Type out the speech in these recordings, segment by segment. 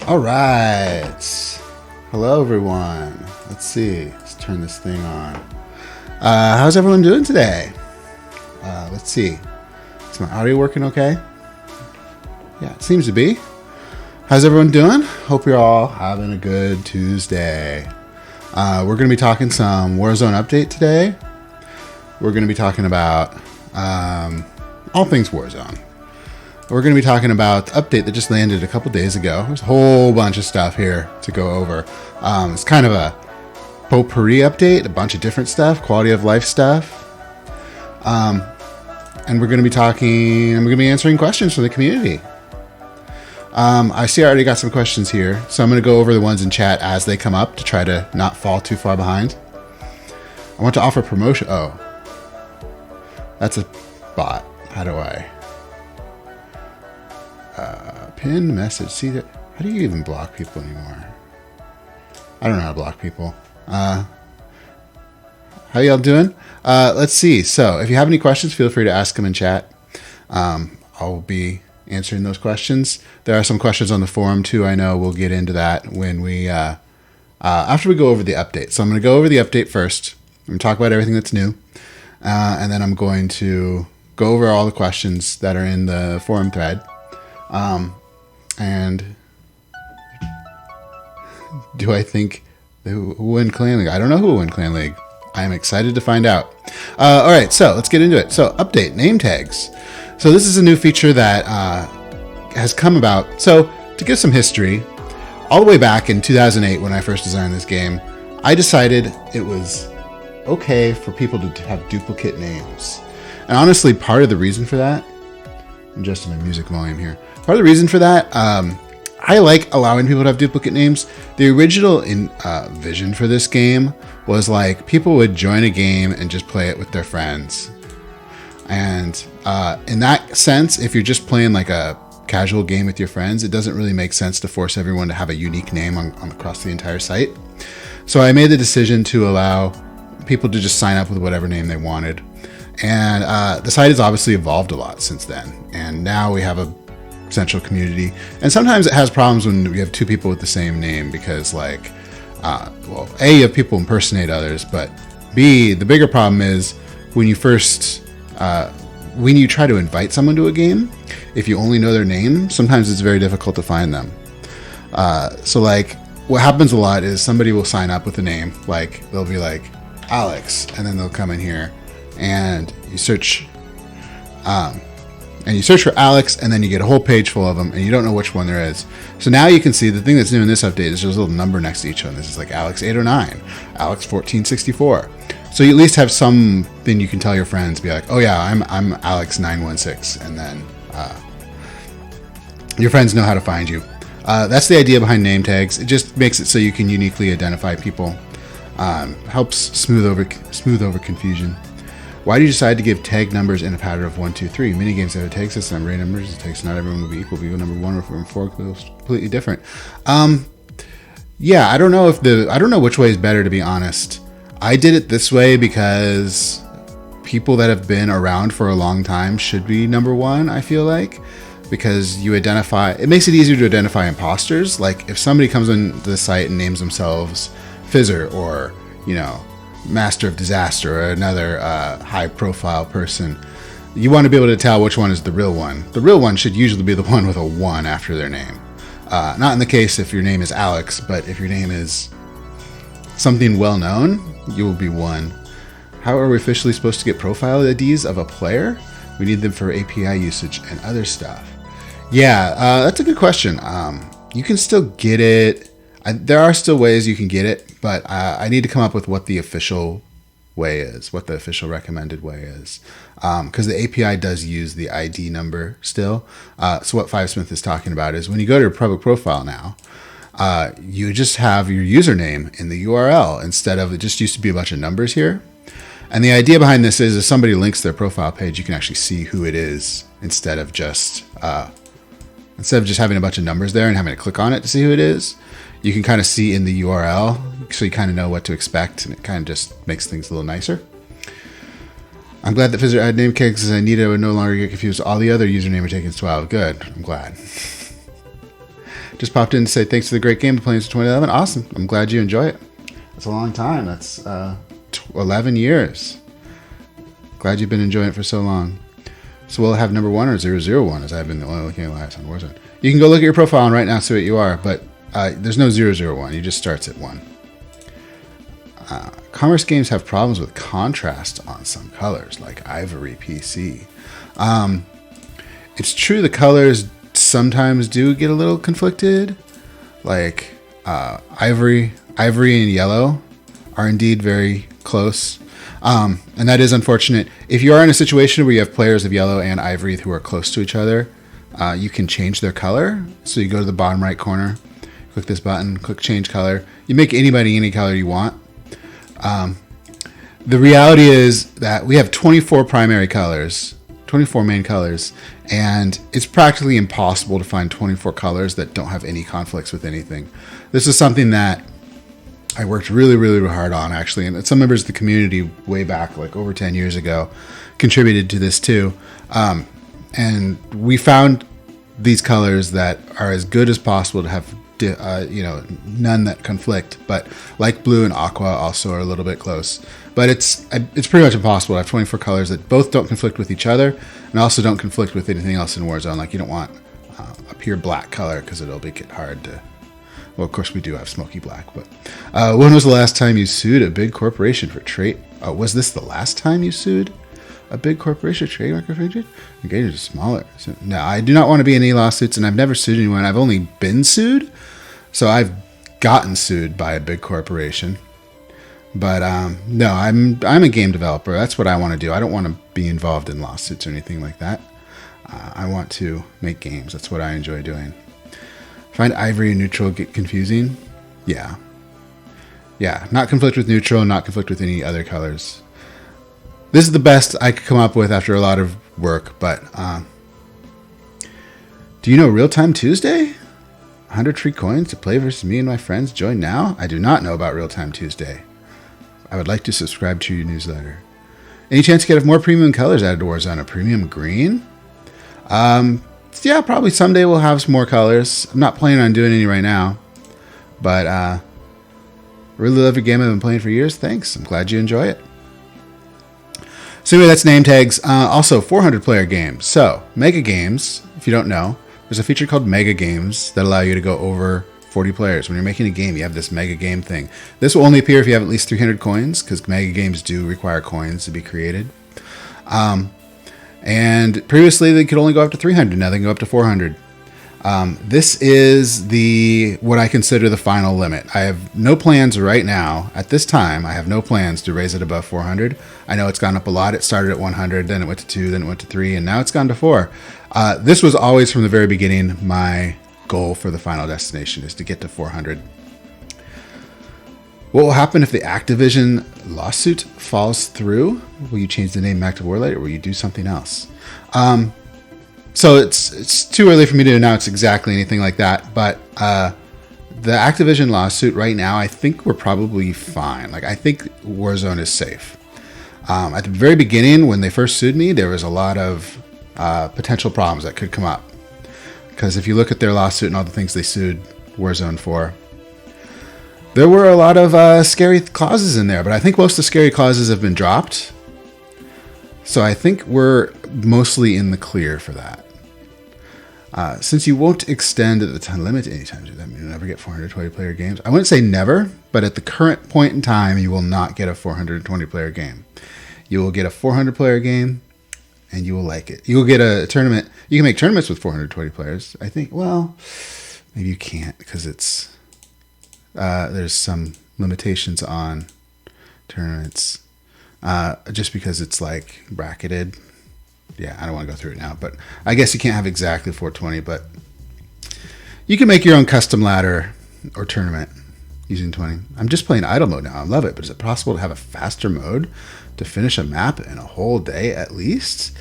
All right. Hello, everyone. Let's see. Let's turn this thing on. How's everyone doing today? Let's see. Is my audio working okay? Yeah, it seems to be. How's everyone doing? Hope you're all having a good Tuesday. We're going to be talking some Warzone update today. We're going to be talking about all things Warzone. We're going to be talking about the update that just landed a couple days ago. There's a whole bunch of stuff here to go over. It's kind of a potpourri update, a bunch of different stuff, quality of life stuff. And we're going to be talking, I'm going to be answering questions from the community. I see I already got some questions here, so I'm going to go over the ones in chat as they come up to try to not fall too far behind. I want to offer promotion. Oh, that's a bot. How do I? Pin message. See that? How do you even block people anymore? I don't know how to block people. How y'all doing? Let's see. So if you have any questions, feel free to ask them in chat. I'll be answering those questions. There are some questions on the forum too. I know we'll get into that when we after we go over the update. So I'm going to go over the update first. I'm going to talk about everything that's new, and then I'm going to go over all the questions that are in the forum thread. And do I think who will win Clan League? I don't know who will win Clan League. I am excited to find out. All right, so let's get into it. So update, name tags. So this is a new feature that has come about. So to give some history, all the way back in 2008 when I first designed this game, I decided it was okay for people to have duplicate names. And honestly, part of the reason for that, I'm adjusting my music volume here. Part of the reason for that, I like allowing people to have duplicate names. The original vision for this game was like people would join a game and just play it with their friends. And in that sense, if you're just playing like a casual game with your friends, it doesn't really make sense to force everyone to have a unique name on across the entire site. So I made the decision to allow people to just sign up with whatever name they wanted. And the site has obviously evolved a lot since then. And now we have a central community. And sometimes it has problems when we have two people with the same name because like, well, A, you have people impersonate others, but B, the bigger problem is when you first, when you try to invite someone to a game, if you only know their name, sometimes it's very difficult to find them. So like what happens a lot is somebody will sign up with a name, like they'll be like Alex, and then they'll come in here and you search, for Alex, and then you get a whole page full of them, and you don't know which one there is. So now you can see the thing that's new in this update is there's a little number next to each one. This is like Alex 809, Alex 1464. So you at least have something you can tell your friends. Be like, oh yeah, I'm Alex 916, and then your friends know how to find you. That's the idea behind name tags. It just makes it so you can uniquely identify people. Helps smooth over confusion. Why do you decide to give tag numbers in a pattern of 1, 2, 3? Minigames have a tag system, array numbers. It takes not everyone will be equal. People number 1 or 4 is completely different. Yeah, I don't know which way is better, to be honest. I did it this way because people that have been around for a long time should be number 1, I feel like, because it makes it easier to identify imposters. Like if somebody comes on the site and names themselves Fizzer or, Master of Disaster or another high profile person, you want to be able to tell which one is the real one. The real one should usually be the one with a 1 after their name. Not in the case if your name is Alex, but if your name is something well known, you will be 1. How are we officially supposed to get profile IDs of a player? We need them for API usage and other stuff. Yeah, that's a good question. You can still get it. There are still ways you can get it, but I need to come up with what the official way is, what the official recommended way is. Because the API does use the ID number still. So what Fivesmith is talking about is when you go to your public profile now, you just have your username in the URL instead of, it just used to be a bunch of numbers here. And the idea behind this is if somebody links their profile page, you can actually see who it is instead of just having a bunch of numbers there and having to click on it to see who it is. You can kind of see in the URL, so you kind of know what to expect, and it kind of just makes things a little nicer. I'm glad that Fizzer added name tags because Anita would no longer get confused. All the other username are taken as well. Good. I'm glad. Just popped in to say thanks for the great game of playing since 2011. Awesome. I'm glad you enjoy it. That's a long time. That's 11 years. Glad you've been enjoying it for so long. So we'll have number 1 or 001 as I've been only looking at lives on Warzone. You can go look at your profile and right now see what you are, but there's no 001. You just starts at 1. Commerce games have problems with contrast on some colors, like Ivory PC. It's true the colors sometimes do get a little conflicted. Like Ivory and yellow are indeed very close. And that is unfortunate. If you are in a situation where you have players of yellow and ivory who are close to each other, you can change their color. So you go to the bottom right corner, click this button, click change color. You make anybody any color you want. The reality is that we have 24 primary colors, 24 main colors, and it's practically impossible to find 24 colors that don't have any conflicts with anything. This is something that I worked really, really hard on, actually, and some members of the community way back, like over 10 years ago, contributed to this too. And we found these colors that are as good as possible to have none that conflict, but like blue and aqua also are a little bit close. But it's pretty much impossible to have 24 colors that both don't conflict with each other and also don't conflict with anything else in Warzone. Like you don't want a pure black color because it'll make it hard to. Well, of course we do have smoky black, but when was the last time you sued a big corporation for trade? Was this the last time you sued a big corporation for trademark infringement? Engagement is smaller. So, no, I do not want to be in any lawsuits, and I've never sued anyone. I've only been sued. So I've gotten sued by a big corporation, but no, I'm a game developer. That's what I want to do. I don't want to be involved in lawsuits or anything like that. I want to make games. That's what I enjoy doing. Find ivory and neutral get confusing? Yeah. Not conflict with neutral, not conflict with any other colors. This is the best I could come up with after a lot of work, but do you know Real Time Tuesday? 100 free coins to play versus me and my friends. Join now. I do not know about Real Time Tuesday. I would like to subscribe to your newsletter. Any chance to get more premium colors added to Warzone? A premium green? Yeah, probably someday we'll have some more colors. I'm not planning on doing any right now, but really love your game. I've been playing for years. Thanks. I'm glad you enjoy it. So anyway, that's name tags. Also, 400 player games. So mega games, if you don't know, there's a feature called Mega Games that allow you to go over 40 players. When you're making a game, you have this Mega Game thing. This will only appear if you have at least 300 coins, because Mega Games do require coins to be created. And previously, they could only go up to 300. Now they can go up to 400. This is what I consider the final limit. I have no plans right now. At this time, I have no plans to raise it above 400. I know it's gone up a lot. It started at 100, then it went to 2, then it went to 3, and now it's gone to 4. This was always from the very beginning my goal for the final destination is to get to 400. What will happen if the Activision lawsuit falls through? Will you change the name back to Warlight, or will you do something else? So it's too early for me to announce exactly anything like that, but the Activision lawsuit right now, I think we're probably fine. Like I think Warzone is safe. At the very beginning, when they first sued me, there was a lot of potential problems that could come up. Because if you look at their lawsuit and all the things they sued Warzone for, there were a lot of scary clauses in there, but I think most of the scary clauses have been dropped. So I think we're mostly in the clear for that. Since you won't extend the time limit anytime, does that mean you'll never get 420 player games? I wouldn't say never, but at the current point in time, you will not get a 420 player game. You will get a 400 player game, and you will like it. You will get a tournament. You can make tournaments with 420 players. I think, well, maybe you can't because it's there's some limitations on tournaments just because it's like bracketed. Yeah, I don't want to go through it now, but I guess you can't have exactly 420, but you can make your own custom ladder or tournament using 20. I'm just playing idle mode now. I love it, but is it possible to have a faster mode to finish a map in a whole day at least?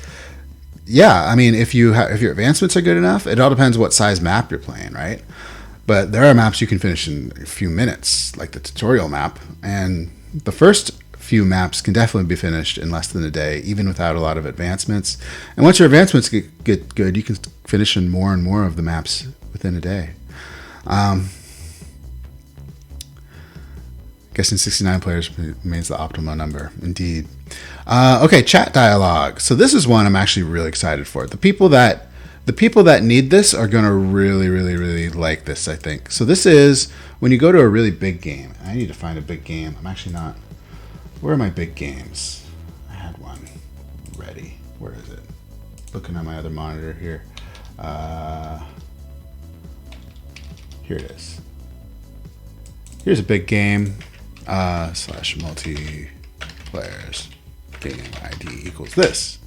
Yeah, I mean, if your advancements are good enough, it all depends what size map you're playing, right? But there are maps you can finish in a few minutes, like the tutorial map, and the first few maps can definitely be finished in less than a day, even without a lot of advancements. And once your advancements get good, you can finish in more and more of the maps within a day. Guessing 69 players remains the optimal number. Indeed. Okay, chat dialogue. So this is one I'm actually really excited for. The people that need this are going to really like this, I think. So this is when you go to a really big game. I need to find a big game. I'm actually not. Where are my big games? I had one ready. Where is it? Looking at my other monitor here. Here it is. Here's a big game. / multiplayers. Game ID equals this.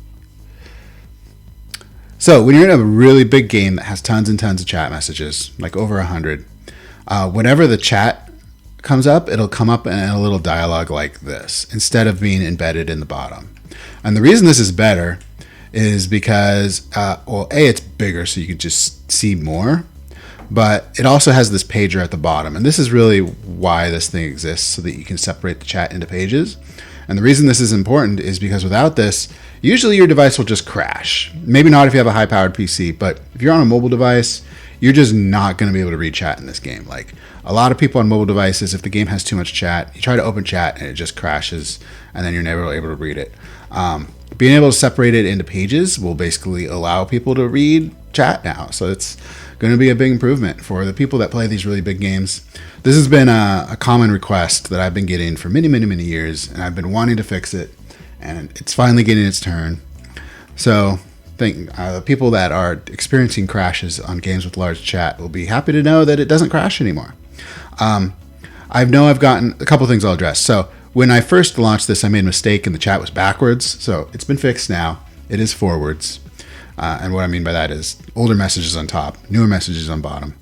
So when you're in a really big game that has tons and tons of chat messages, like over 100, whenever the chat comes up, it'll come up in a little dialogue like this, instead of being embedded in the bottom. And the reason this is better is because, well, A, it's bigger so you can just see more, but it also has this pager at the bottom. And this is really why this thing exists, so that you can separate the chat into pages. And the reason this is important is because without this, usually your device will just crash. Maybe not if you have a high-powered PC, but if you're on a mobile device, you're just not going to be able to read chat in this game. Like a lot of people on mobile devices, if the game has too much chat, you try to open chat and it just crashes, and then you're never able to read it. Being able to separate it into pages will basically allow people to read chat now. So it's going to be a big improvement for the people that play these really big games. This has been a common request that I've been getting for many years, and I've been wanting to fix it, and it's finally getting its turn. So the people that are experiencing crashes on games with large chat will be happy to know that it doesn't crash anymore. I've gotten a couple things I'll address. So when I first launched this, I made a mistake and the chat was backwards. So it's been fixed now. It is forwards. And what I mean by that is older messages on top, newer messages on bottom.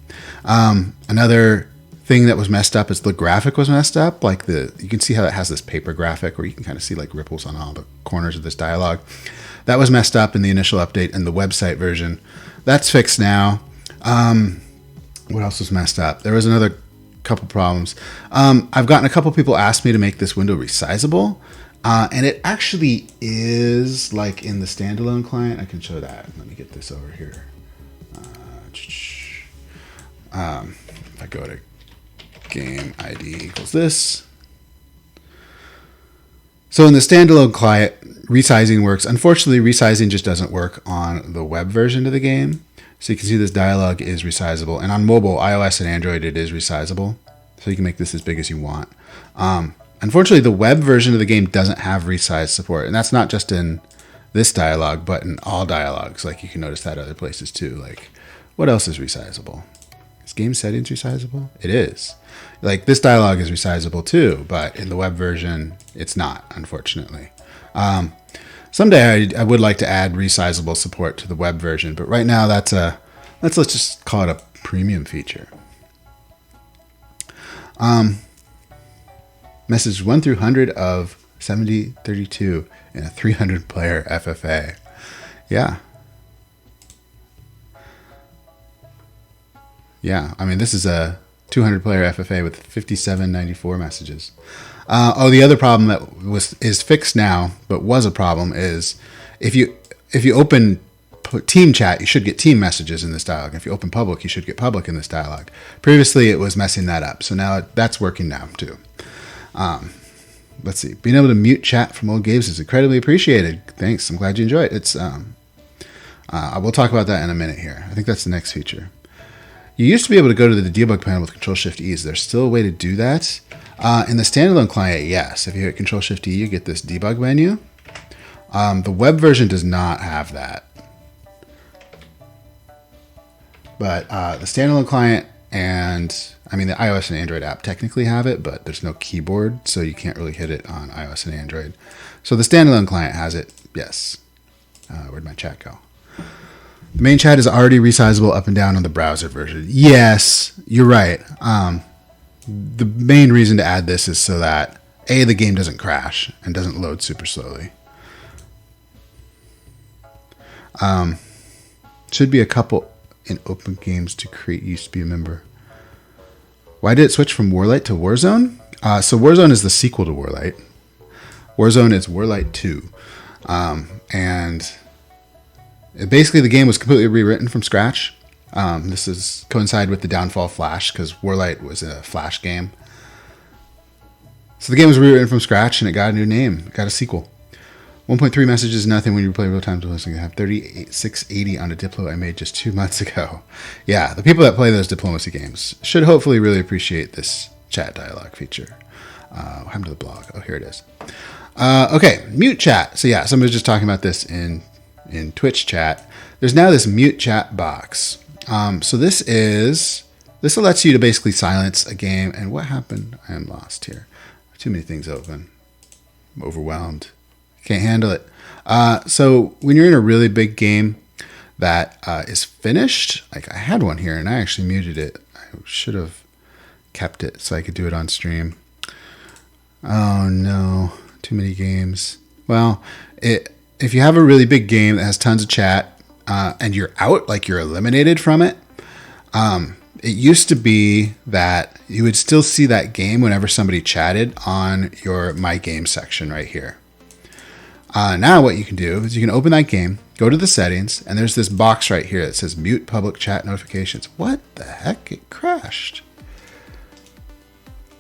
Another thing that was messed up is the graphic was messed up. Like you can see how it has this paper graphic where you can kind of see like ripples on all the corners of this dialogue. That was messed up in the initial update in the website version. That's fixed now. What else was messed up? There was another couple problems. I've gotten a couple people ask me to make this window resizable. And it actually is, like in the standalone client. I can show that. Let me get this over here. If I go to game ID equals this. So in the standalone client, resizing works. Unfortunately, resizing just doesn't work on the web version of the game. So you can see this dialogue is resizable. And on mobile, iOS and Android, it is resizable. So you can make this as big as you want. Unfortunately, the web version of the game doesn't have resize support. And that's not just in this dialogue, but in all dialogues. Like you can notice that other places too. Like what else is resizable? Is game settings resizable? It is. Like this dialogue is resizable too, but in the web version, it's not, unfortunately. Someday I would like to add resizable support to the web version, but right now let's just call it a premium feature. Message 1 through 100 of 7032 in a 300 player FFA. Yeah. Yeah, I mean, this is a 200 player FFA with 5794 messages. The other problem that is fixed now, but was a problem, is if you open team chat, you should get team messages in this dialogue. If you open public, you should get public in this dialogue. Previously, it was messing that up, so now that's working now too. Let's see. Being able to mute chat from old games is incredibly appreciated. Thanks. I'm glad you enjoy it. It's we'll talk about that in a minute here. I think that's the next feature. You used to be able to go to the debug panel with Control-Shift-E. Is there still a way to do that? In the standalone client, yes. If you hit Control-Shift-E, you get this debug menu. The web version does not have that. But the standalone client and, I mean, the iOS and Android app technically have it, but there's no keyboard, so you can't really hit it on iOS and Android. So the standalone client has it, yes. Where'd my chat go? The main chat is already resizable up and down on the browser version. Yes, you're right. The main reason to add this is so that, A, the game doesn't crash and doesn't load super slowly. Should be a couple in open games to create used to be a member. Why did it switch from Warlight to Warzone? So Warzone is the sequel to Warlight. Warzone is Warlight 2. And basically the game was completely rewritten from scratch. This is coincide with the downfall of Flash because Warlight was a Flash game. So the game was rewritten from scratch and it got a new name. It got a sequel. 1.3 messages is nothing when you play real time. I have 3680 on a Diplo I made just 2 months ago. Yeah, the people that play those diplomacy games should hopefully really appreciate this chat dialogue feature. What happened to the blog? Oh, here it is. Okay, mute chat. So yeah, somebody was just talking about this in Twitch chat. There's now this mute chat box. So this lets you to basically silence a game. And what happened? I am lost here. Too many things open. I'm overwhelmed. Can't handle it. So when you're in a really big game that is finished, like I had one here and I actually muted it. I should have kept it so I could do it on stream. Oh no, too many games. Well, if you have a really big game that has tons of chat and you're out, like you're eliminated from it, it used to be that you would still see that game whenever somebody chatted on your My Game section right here. Now what you can do is you can open that game, go to the settings, and there's this box right here that says mute public chat notifications. What the heck? It crashed.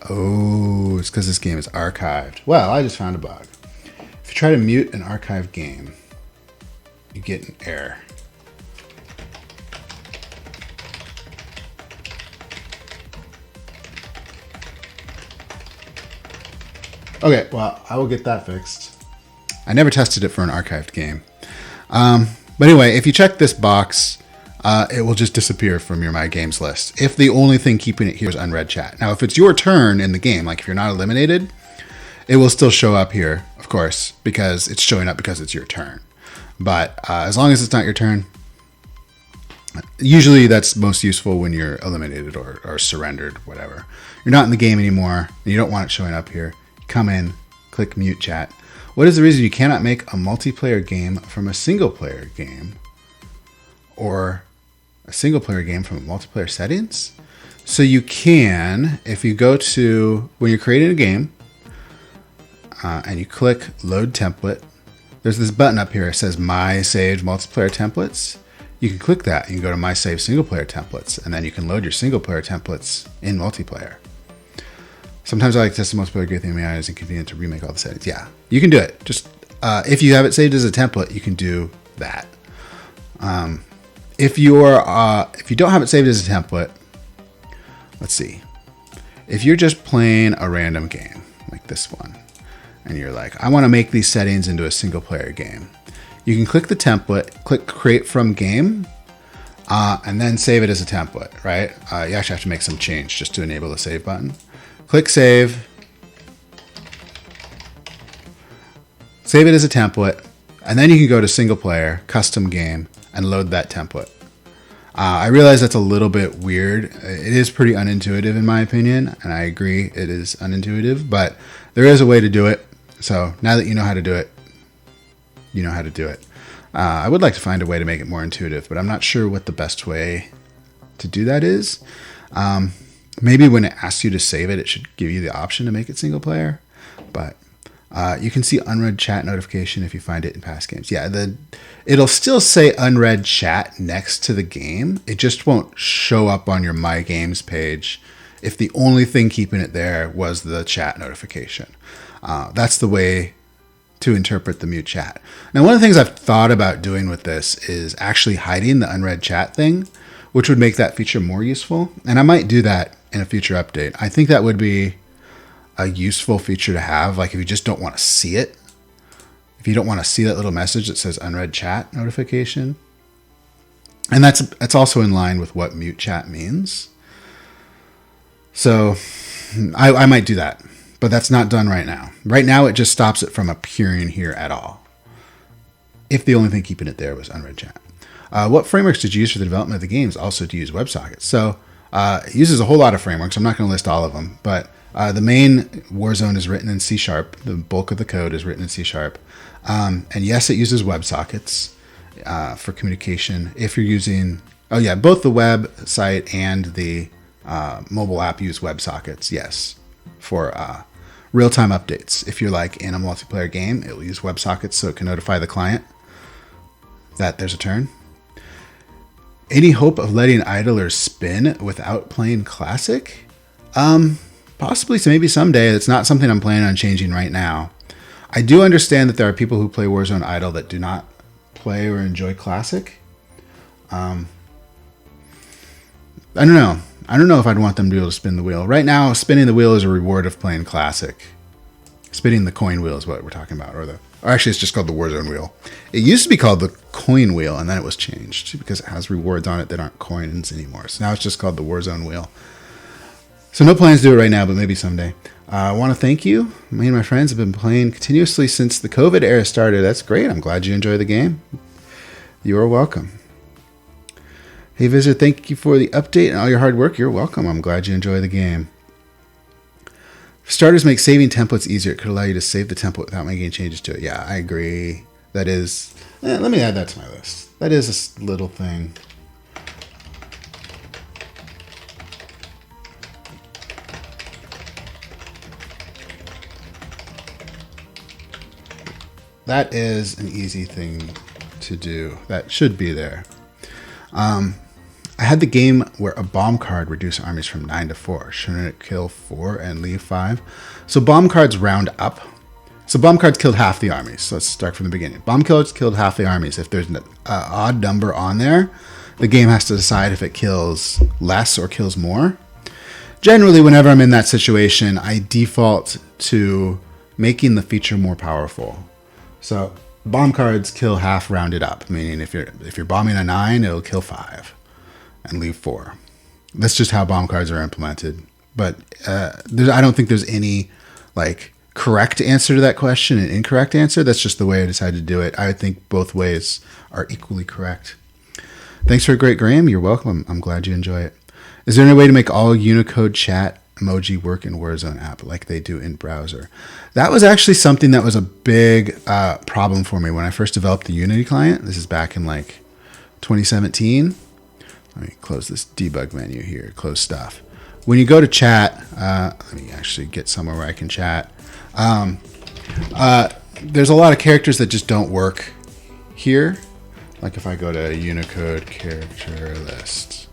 Oh, it's because this game is archived. Well, I just found a bug. If you try to mute an archived game, you get an error. Okay, well, I will get that fixed. I never tested it for an archived game. But anyway, if you check this box, it will just disappear from your My Games list if the only thing keeping it here is unread chat. Now, if it's your turn in the game, like if you're not eliminated, it will still show up here, of course, because it's showing up because it's your turn. But as long as it's not your turn, usually that's most useful when you're eliminated or surrendered, whatever. You're not in the game anymore, and you don't want it showing up here. Come in, click mute chat. What is the reason you cannot make a multiplayer game from a single player game? Or a single player game from a multiplayer settings? So you can, if you go to, when you're creating a game, and you click load template, there's this button up here that says My Saved Multiplayer Templates. You can click that and you can go to My Saved Single Player Templates, and then you can load your single player templates in multiplayer. Sometimes I like to test the multiplayer good thing. It is inconvenient to remake all the settings. Yeah, you can do it. Just if you have it saved as a template, you can do that. If you don't have it saved as a template, let's see. If you're just playing a random game like this one, and you're like, I want to make these settings into a single player game, you can click the template, click Create from Game, and then save it as a template. Right? You actually have to make some change just to enable the save button. Click save, save it as a template, and then you can go to single player, custom game, and load that template. I realize that's a little bit weird. It is pretty unintuitive in my opinion, and I agree it is unintuitive, but there is a way to do it. So now that you know how to do it, you know how to do it. I would like to find a way to make it more intuitive, but I'm not sure what the best way to do that is. Maybe when it asks you to save it, it should give you the option to make it single player. But you can see unread chat notification if you find it in past games. Yeah, it'll still say unread chat next to the game. It just won't show up on your My Games page if the only thing keeping it there was the chat notification. That's the way to interpret the mute chat. Now, one of the things I've thought about doing with this is actually hiding the unread chat thing, which would make that feature more useful. And I might do that in a future update. I think that would be a useful feature to have. Like if you just don't want to see it, if you don't want to see that little message that says unread chat notification. And that's also in line with what mute chat means. So I might do that, but that's not done right now. Right now, it just stops it from appearing here at all. If the only thing keeping it there was unread chat. What frameworks did you use for the development of the games? Also to use WebSockets. So it uses a whole lot of frameworks. I'm not going to list all of them, but the main Warzone is written in C#. The bulk of the code is written in C#. And yes, it uses WebSockets for communication. If you're using, both the website and the mobile app use WebSockets, yes, for real-time updates. If you're like in a multiplayer game, it will use WebSockets so it can notify the client that there's a turn. Any hope of letting idlers spin without playing Classic? Possibly, so maybe someday. It's not something I'm planning on changing right now. I do understand that there are people who play Warzone Idle that do not play or enjoy Classic. I don't know. I don't know if I'd want them to be able to spin the wheel. Right now, spinning the wheel is a reward of playing Classic. Spinning the coin wheel is what we're talking about. Or actually, it's just called the Warzone wheel. It used to be called the coin wheel, and then it was changed because it has rewards on it that aren't coins anymore. So now it's just called the Warzone wheel. So no plans to do it right now, but maybe someday. I want to thank you. Me and my friends have been playing continuously since the COVID era started. That's great. I'm glad you enjoy the game. You are welcome. Hey, Fizzer, thank you for the update and all your hard work. You're welcome. I'm glad you enjoy the game. For starters, make saving templates easier. It could allow you to save the template without making changes to it. Yeah, I agree. That is... let me add that to my list. That is a little thing. That is an easy thing to do. That should be there. I had the game where a bomb card reduced armies from 9 to 4. Shouldn't it kill 4 and leave 5? So bomb cards round up. So bomb cards killed half the armies. So let's start from the beginning. Bomb cards killed half the armies. If there's an odd number on there, the game has to decide if it kills less or kills more. Generally, whenever I'm in that situation, I default to making the feature more powerful. So bomb cards kill half rounded up, meaning if you're bombing a 9, it'll kill 5 and leave 4. That's just how bomb cards are implemented. But I don't think there's any correct answer to that question and incorrect answer. That's just the way I decided to do it. I think both ways are equally correct. Thanks for a great game. You're welcome. I'm glad you enjoy it. Is there any way to make all Unicode chat emoji work in Warzone app like they do in browser? That was actually something that was a big problem for me when I first developed the Unity client. This is back in 2017. Let me close this debug menu here, close stuff. When you go to chat, let me actually get somewhere where I can chat. There's a lot of characters that just don't work here. Like if I go to Unicode character list,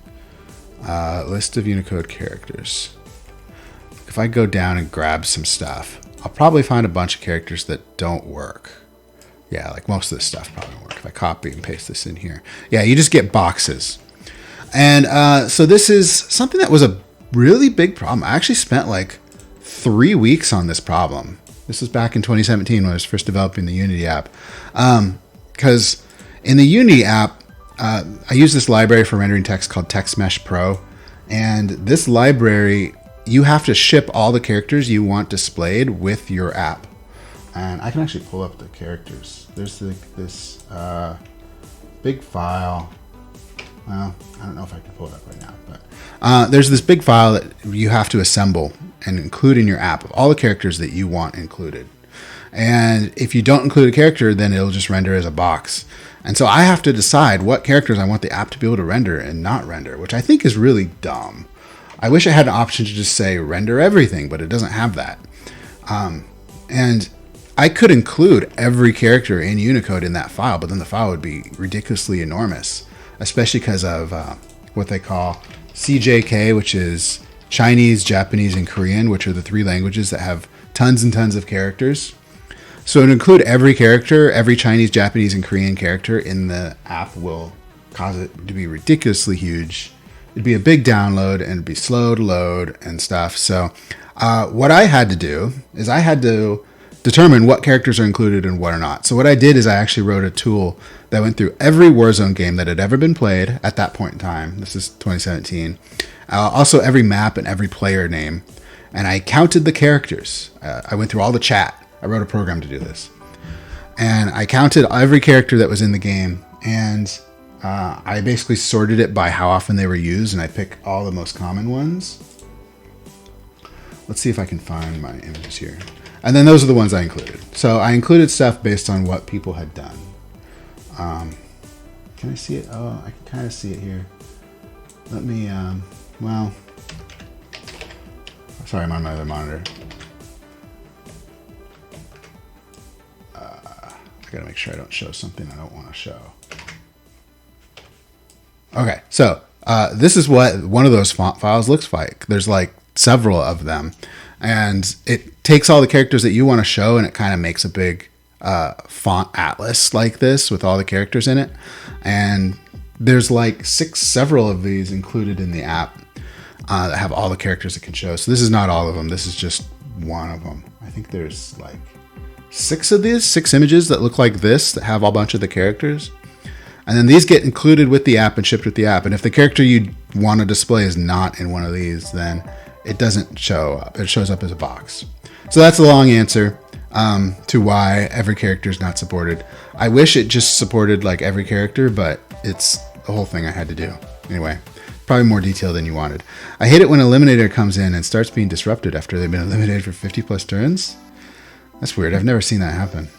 list of Unicode characters. If I go down and grab some stuff, I'll probably find a bunch of characters that don't work. Yeah, most of this stuff probably won't work. If I copy and paste this in here. Yeah, you just get boxes. And so this is something that was a really big problem. I actually spent 3 weeks on this problem. This was back in 2017 when I was first developing the Unity app. Because in the Unity app, I use this library for rendering text called TextMesh Pro. And this library, you have to ship all the characters you want displayed with your app. And I can actually pull up the characters. There's this big file. Well, I don't know if I can pull it up right now, but there's this big file that you have to assemble and include in your app of all the characters that you want included. And if you don't include a character, then it'll just render as a box. And so I have to decide what characters I want the app to be able to render and not render, which I think is really dumb. I wish I had an option to just say render everything, but it doesn't have that. And I could include every character in Unicode in that file, but then the file would be ridiculously enormous, especially because of what they call CJK, which is Chinese, Japanese, and Korean, which are the 3 languages that have tons and tons of characters. So to include every character, every Chinese, Japanese, and Korean character in the app will cause it to be ridiculously huge. It'd be a big download and it'd be slow to load and stuff. So what I had to do is I had to determine what characters are included and what are not. So what I did is I actually wrote a tool that went through every Warzone game that had ever been played at that point in time. This is 2017. Also every map and every player name. And I counted the characters. I went through all the chat. I wrote a program to do this. And I counted every character that was in the game. And I basically sorted it by how often they were used. And I picked all the most common ones. Let's see if I can find my images here. And then those are the ones I included. So I included stuff based on what people had done. Can I see it? Oh, I can kind of see it here. Let me, well, sorry, I'm on my other monitor. I gotta make sure I don't show something I don't want to show. Okay, so this is what one of those font files looks like. There's like several of them, and it takes all the characters that you want to show, and it kind of makes a big font atlas like this with all the characters in it. And there's like several of these included in the app that have all the characters it can show. So this is not all of them. This is just one of them. I think there's like 6 of these, 6 images that look like this that have a bunch of the characters. And then these get included with the app and shipped with the app. And if the character you want to display is not in one of these, then it doesn't show up. It shows up as a box. So that's the long answer to why every character is not supported. I wish it just supported like every character, but it's the whole thing I had to do. Anyway, probably more detail than you wanted. I hate it when Eliminator comes in and starts being disrupted after they've been eliminated for 50 plus turns. That's weird. I've never seen that happen.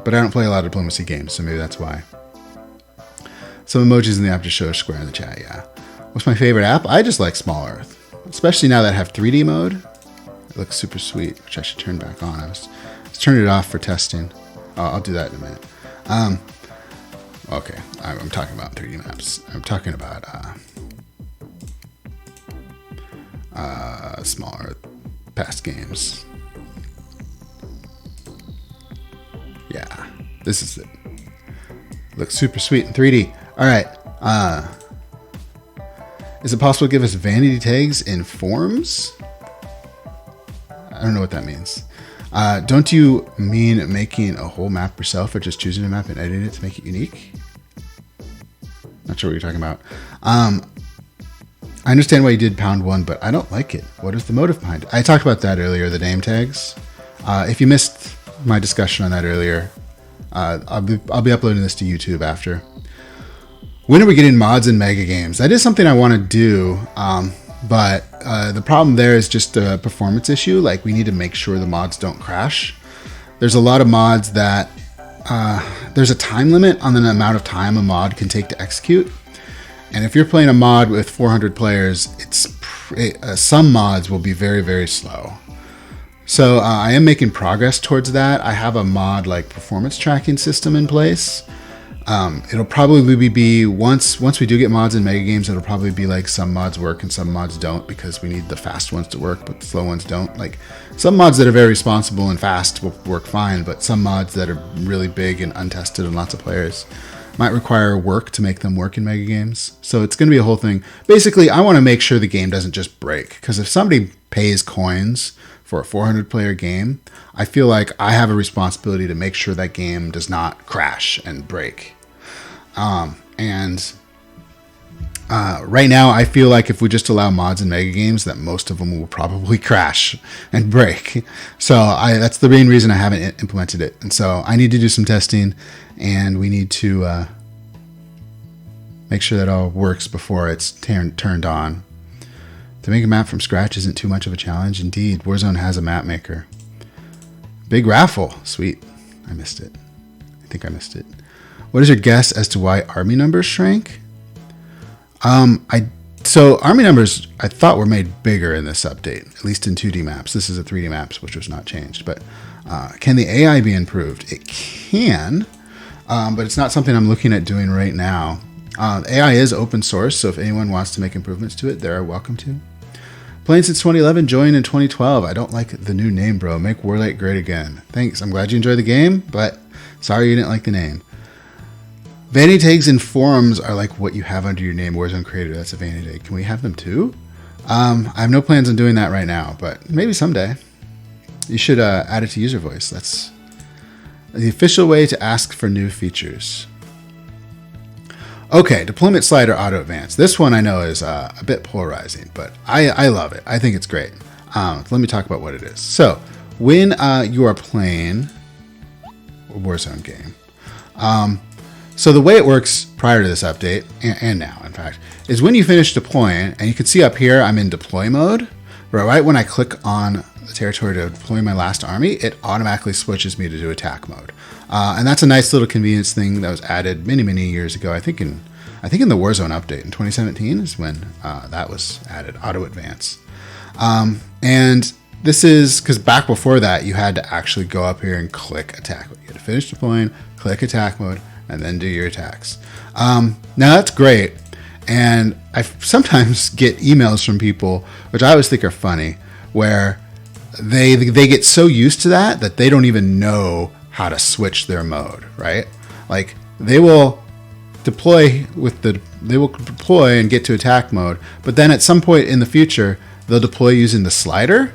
But I don't play a lot of diplomacy games, so maybe that's why. Some emojis in the app just show a square in the chat, yeah. What's my favorite app? I just like Small Earth. Especially now that I have 3D mode. It looks super sweet, which I should turn back on. I was turning it off for testing. Oh, I'll do that in a minute. Okay, I'm talking about 3D maps. I'm talking about Small Earth past games. Yeah, this is it. Looks super sweet in 3D. All right. Is it possible to give us vanity tags in forms? I don't know what that means. Don't you mean making a whole map yourself or just choosing a map and editing it to make it unique? Not sure what you're talking about. I understand why you did pound 1, but I don't like it. What is the motive behind it? I talked about that earlier, the name tags. If you missed my discussion on that earlier, I'll be uploading this to YouTube after. When are we getting mods in mega games? That is something I want to do, but the problem there is just a performance issue. Like, we need to make sure the mods don't crash. There's a lot of mods that there's a time limit on the amount of time a mod can take to execute. And if you're playing a mod with 400 players, some mods will be very, very slow. So I am making progress towards that. I have a mod like performance tracking system in place. It'll probably be once we do get mods in mega games, it'll probably be like some mods work and some mods don't, because we need the fast ones to work but the slow ones don't. Like, some mods that are very responsible and fast will work fine, but some mods that are really big and untested and lots of players might require work to make them work in mega games. So it's going to be a whole thing. Basically, I want to make sure the game doesn't just break, because if somebody pays coins for a 400 player game, I feel like I have a responsibility to make sure that game does not crash and break. Right now, I feel like if we just allow mods in mega games, that most of them will probably crash and break. So that's the main reason I haven't implemented it. And so I need to do some testing, and we need to make sure that all works before it's turned on. To make a map from scratch isn't too much of a challenge. Indeed, Warzone has a map maker. Big raffle. Sweet. I missed it. I think I missed it. What is your guess as to why army numbers shrank? So army numbers I thought were made bigger in this update, at least in 2D maps. This is a 3D maps, which was not changed. But can the AI be improved? It can, but it's not something I'm looking at doing right now. AI is open source, so if anyone wants to make improvements to it, they're welcome to. Playing since 2011, joined in 2012. I don't like the new name, bro. Make Warlight great again. Thanks. I'm glad you enjoyed the game, but sorry you didn't like the name. Vanity tags in forums are like what you have under your name, Warzone Creator. That's a vanity tag. Can we have them too? I have no plans on doing that right now, but maybe someday. You should add it to user voice. That's the official way to ask for new features. Okay, deployment slider auto advance. This one I know is a bit polarizing, but I love it. I think it's great. Let me talk about what it is. So when you are playing a Warzone game, so the way it works prior to this update, and now in fact, is when you finish deploying, and you can see up here I'm in deploy mode, but right when I click on the territory to deploy my last army, it automatically switches me to do attack mode. And that's a nice little convenience thing that was added many years ago. I think in the Warzone update in 2017 is when that was added, auto advance. And this is because back before that, you had to actually go up here and click attack mode. You had to finish deploying, click attack mode, and then do your attacks. Now that's great. And I sometimes get emails from people, which I always think are funny, where they get so used to that they don't even know how to switch their mode, right? Like they will deploy and get to attack mode, but then at some point in the future, they'll deploy using the slider,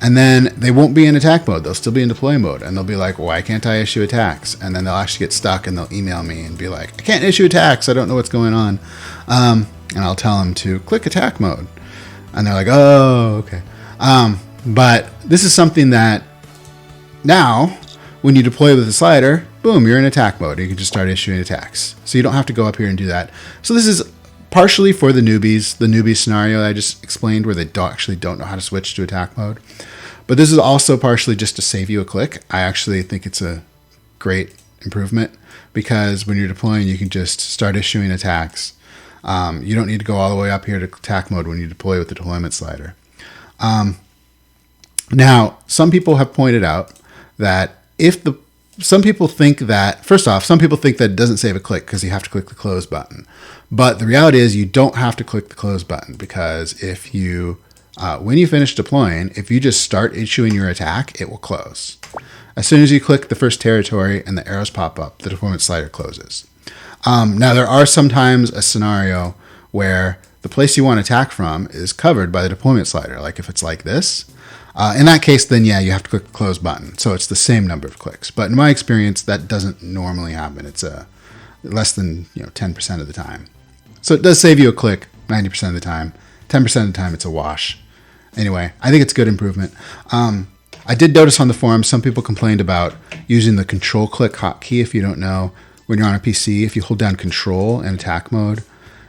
and then they won't be in attack mode. They'll still be in deploy mode, and they'll be like, why can't I issue attacks? And then they'll actually get stuck, and they'll email me and be like, I can't issue attacks. I don't know what's going on. And I'll tell them to click attack mode. And they're like, oh, okay. But this is something that now, when you deploy with the slider, boom, you're in attack mode. You can just start issuing attacks. So you don't have to go up here and do that. So this is partially for the newbies, the newbie scenario I just explained, where they don't know how to switch to attack mode. But this is also partially just to save you a click. I actually think it's a great improvement, because when you're deploying, you can just start issuing attacks. You don't need to go all the way up here to attack mode when you deploy with the deployment slider. Now, some people have pointed out that some people think that it doesn't save a click because you have to click the close button. But the reality is you don't have to click the close button, because if you, when you finish deploying, if you just start issuing your attack, it will close. As soon as you click the first territory and the arrows pop up, the deployment slider closes. Now, there are sometimes a scenario where the place you want to attack from is covered by the deployment slider, like if it's like this. In that case, then yeah, you have to click the close button. So it's the same number of clicks. But in my experience, that doesn't normally happen. It's less than 10% of the time. So it does save you a click 90% of the time. 10% of the time, it's a wash. Anyway, I think it's a good improvement. I did notice on the forum, some people complained about using the control click hotkey. If you don't know, when you're on a PC, if you hold down control in attack mode,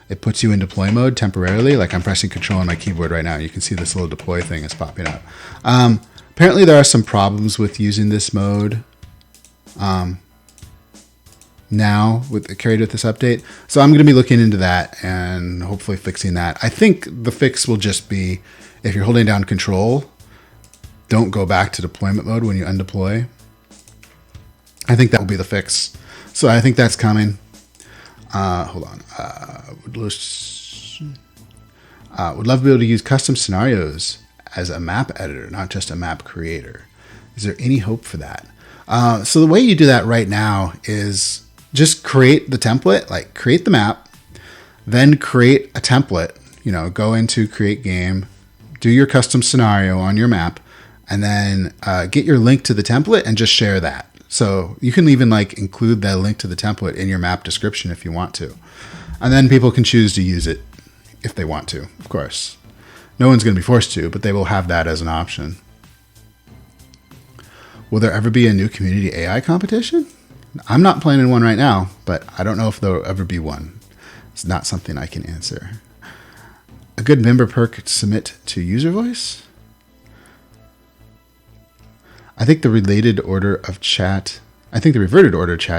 it puts you in deploy mode temporarily. Like I'm pressing control on my keyboard right now. You can see this little deploy thing is popping up. Apparently there are some problems with using this mode now carried with this update. So I'm going to be looking into that and hopefully fixing that. I think the fix will just be, if you're holding down control, don't go back to deployment mode when you undeploy. I think that will be the fix. So I think that's coming. Hold on. Would love to be able to use custom scenarios as a map editor, not just a map creator. Is there any hope for that? So the way you do that right now is just create the template, like create the map, then create a template, go into create game, do your custom scenario on your map, and then get your link to the template and just share that. So you can even include that link to the template in your map description if you want to. And then people can choose to use it if they want to, of course. No one's going to be forced to, but they will have that as an option. Will there ever be a new community AI competition? I'm not planning one right now, but I don't know if there'll ever be one. It's not something I can answer. A good member perk to submit to user voice? I think the reverted order chat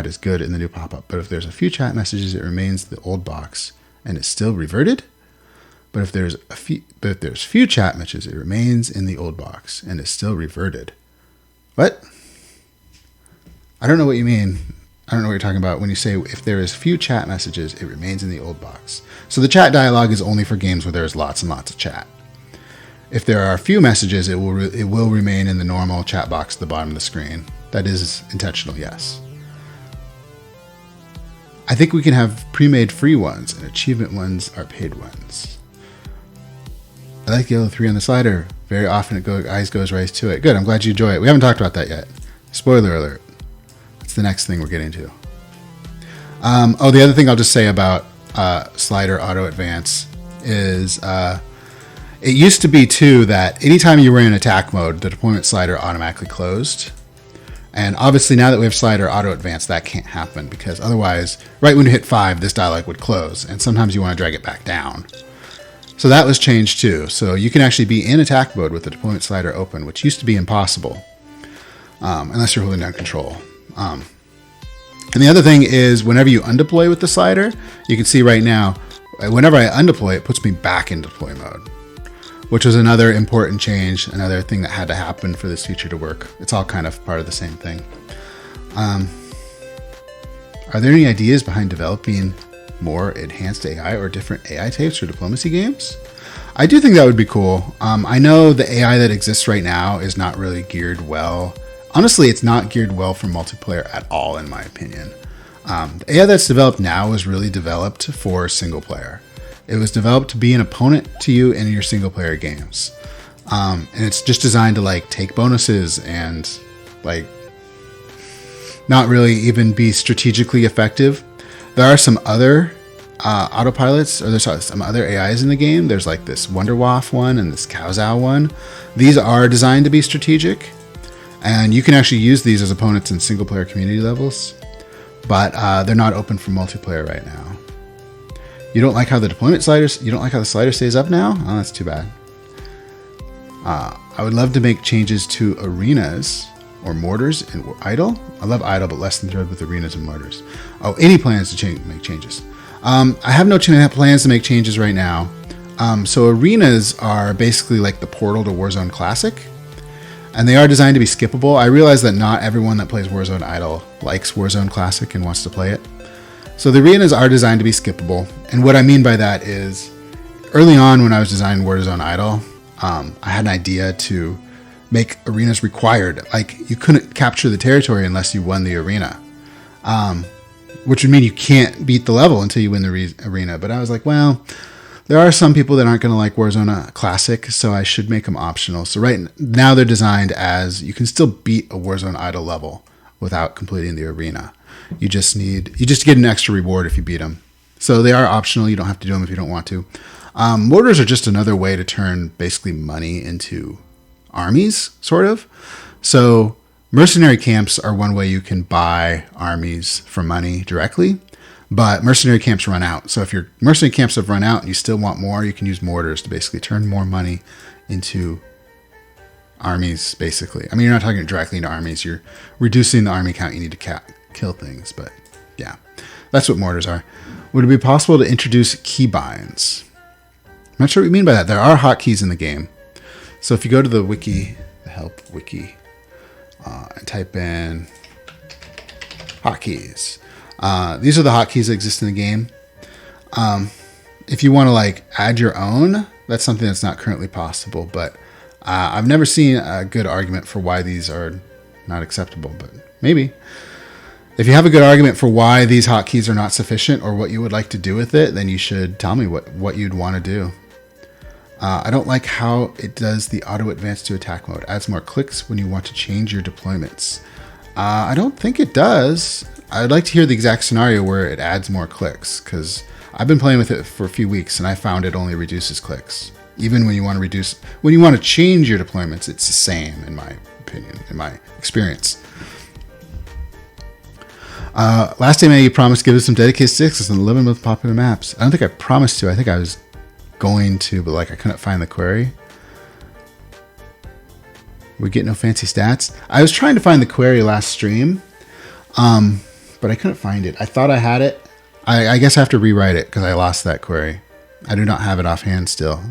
is good in the new pop-up, but if there's a few chat messages, it remains the old box and it's still reverted. But if there's few chat messages, it remains in the old box and is still reverted. What? I don't know what you mean. I don't know what you're talking about when you say if there is few chat messages, it remains in the old box. So the chat dialog is only for games where there's lots and lots of chat. If there are a few messages, it will remain in the normal chat box at the bottom of the screen. That is intentional, yes. I think we can have pre-made free ones and achievement ones are paid ones. I like yellow 3 on the slider. Very often eyes goes right to it. Good, I'm glad you enjoy it. We haven't talked about that yet. Spoiler alert. That's the next thing we're getting to. The other thing I'll just say about slider auto advance is it used to be too that anytime you were in attack mode, the deployment slider automatically closed. And obviously now that we have slider auto advance, that can't happen because otherwise, right when you hit 5, this dialog would close. And sometimes you want to drag it back down. So that was changed too. So you can actually be in attack mode with the deployment slider open, which used to be impossible unless you're holding down control. And the other thing is whenever you undeploy with the slider, you can see right now, whenever I undeploy, it puts me back in deploy mode, which was another important change, another thing that had to happen for this feature to work. It's all kind of part of the same thing. Are Are there any ideas behind developing more enhanced AI or different AI types for diplomacy games? I do think that would be cool. I know the AI that exists right now is not really geared well. Honestly, it's not geared well for multiplayer at all, in my opinion. The AI that's developed now was really developed for single player. It was developed to be an opponent to you in your single player games. And it's just designed to like take bonuses and like not really even be strategically effective. There are some other autopilots, or there's some other AIs in the game. There's like this Wonderwaff one and this Cowzow one. These are designed to be strategic, and you can actually use these as opponents in single player community levels, but they're not open for multiplayer right now. You don't like how the deployment sliders, you don't like how the slider stays up now? Oh, that's too bad. I would love to make changes to arenas or mortars and idle. I love idle, but less than thrilled with arenas and mortars. Oh, any plans to make changes? I have no plans to make changes right now. So arenas are basically like the portal to Warzone Classic, and they are designed to be skippable. I realize that not everyone that plays Warzone Idle likes Warzone Classic and wants to play it. So the arenas are designed to be skippable. And what I mean by that is, early on when I was designing Warzone Idle, I had an idea to make arenas required. Like, you couldn't capture the territory unless you won the arena, which would mean you can't beat the level until you win the arena. But I was like, well, there are some people that aren't going to like Warzone Classic, so I should make them optional. So right now they're designed as you can still beat a Warzone Idle level without completing the arena. You just get an extra reward if you beat them. So they are optional. You don't have to do them if you don't want to. Mortars are just another way to turn basically money into armies, sort of. So mercenary camps are one way you can buy armies for money directly, but mercenary camps run out. So if your mercenary camps have run out and you still want more, you can use mortars to basically turn more money into armies, basically. I mean, you're not talking directly into armies. You're reducing the army count you need to kill things, but yeah, that's what mortars are. Would it be possible to introduce keybinds? I'm not sure what you mean by that. There are hotkeys in the game. So if you go to the wiki, the help wiki, and type in hotkeys, these are the hotkeys that exist in the game. If you want to like add your own, that's something that's not currently possible, but I've never seen a good argument for why these are not acceptable, but maybe. If you have a good argument for why these hotkeys are not sufficient or what you would like to do with it, then you should tell me what you'd want to do. I don't like how it does the auto advance to attack mode. Adds more clicks when you want to change your deployments. I don't think it does. I'd like to hear the exact scenario where it adds more clicks, because I've been playing with it for a few weeks and I found it only reduces clicks. Even when you want to change your deployments, it's the same, in my opinion, in my experience. Last time you promised to give us some dedicated sticks and 11 most popular maps. I don't think I promised to. I think I was going to, but like I couldn't find the query. We get no fancy stats. I was trying to find the query last stream, but I couldn't find it. I thought I had it. I guess I have to rewrite it because I lost that query. I do not have it offhand still.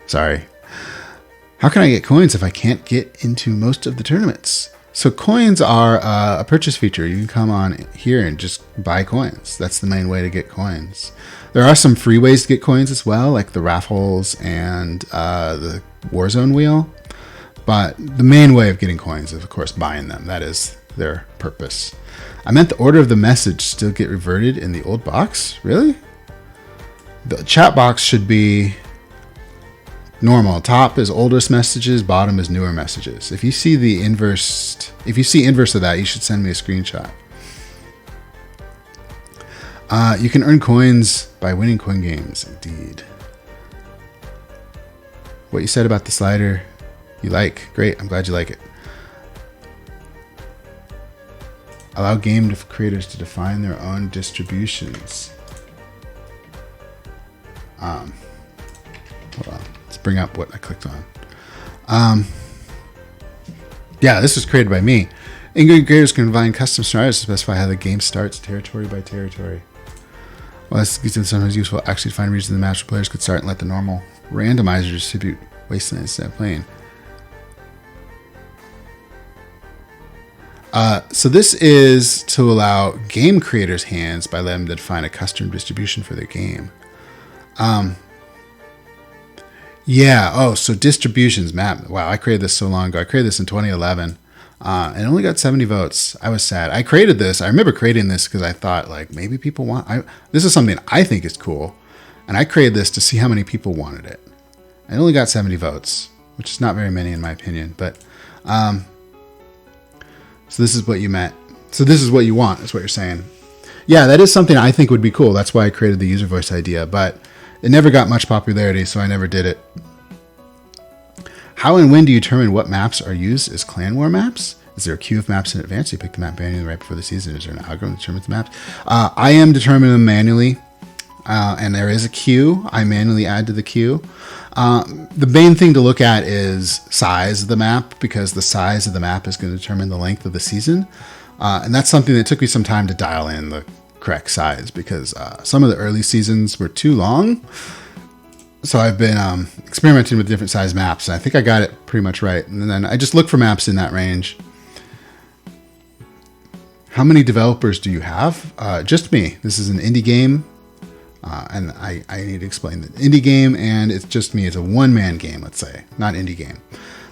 Sorry. How can I get coins if I can't get into most of the tournaments? So coins are a purchase feature. You can come on here and just buy coins. That's the main way to get coins. There are some free ways to get coins as well, like the raffles and the Warzone wheel. But the main way of getting coins is, of course, buying them. That is their purpose. I meant the order of the message still get reverted in the old box? Really? The chat box should be normal. Top is oldest messages, bottom is newer messages. If you see the inverse, of that, you should send me a screenshot. You can earn coins by winning coin games. Indeed. What you said about the slider, you like. Great. I'm glad you like it. Allow game creators to define their own distributions. Hold on. Let's bring up what I clicked on. Yeah, this was created by me. Ingrid creators can define custom scenarios to specify how the game starts territory by territory. Well, this is sometimes useful actually to find regions in the match where players could start and let the normal randomizer distribute wastelands instead of playing. So this is to allow game creators' hands by letting them define a custom distribution for their game. Yeah. Oh, so distributions map. Wow, I created this so long ago. I created this in 2011. And only got 70 votes. I was sad. I created this. I remember creating this because I thought, like, maybe people want... this is something I think is cool. And I created this to see how many people wanted it. I only got 70 votes, which is not very many in my opinion. But, so this is what you meant. So this is what you want, is what you're saying. Yeah, that is something I think would be cool. That's why I created the user voice idea. But it never got much popularity, so I never did it. How and when do you determine what maps are used as clan war maps? Is there a queue of maps in advance? You pick the map manually right before the season. Is there an algorithm that determines the maps? I am determining them manually, and there is a queue. I manually add to the queue. The main thing to look at is size of the map, because the size of the map is going to determine the length of the season. And that's something that took me some time to dial in the correct size, because some of the early seasons were too long. So I've been experimenting with different size maps, and I think I got it pretty much right. And then I just look for maps in that range. How many developers do you have? Just me. This is an indie game, and I need to explain that. Indie game, and it's just me. It's a one-man game, let's say, not indie game.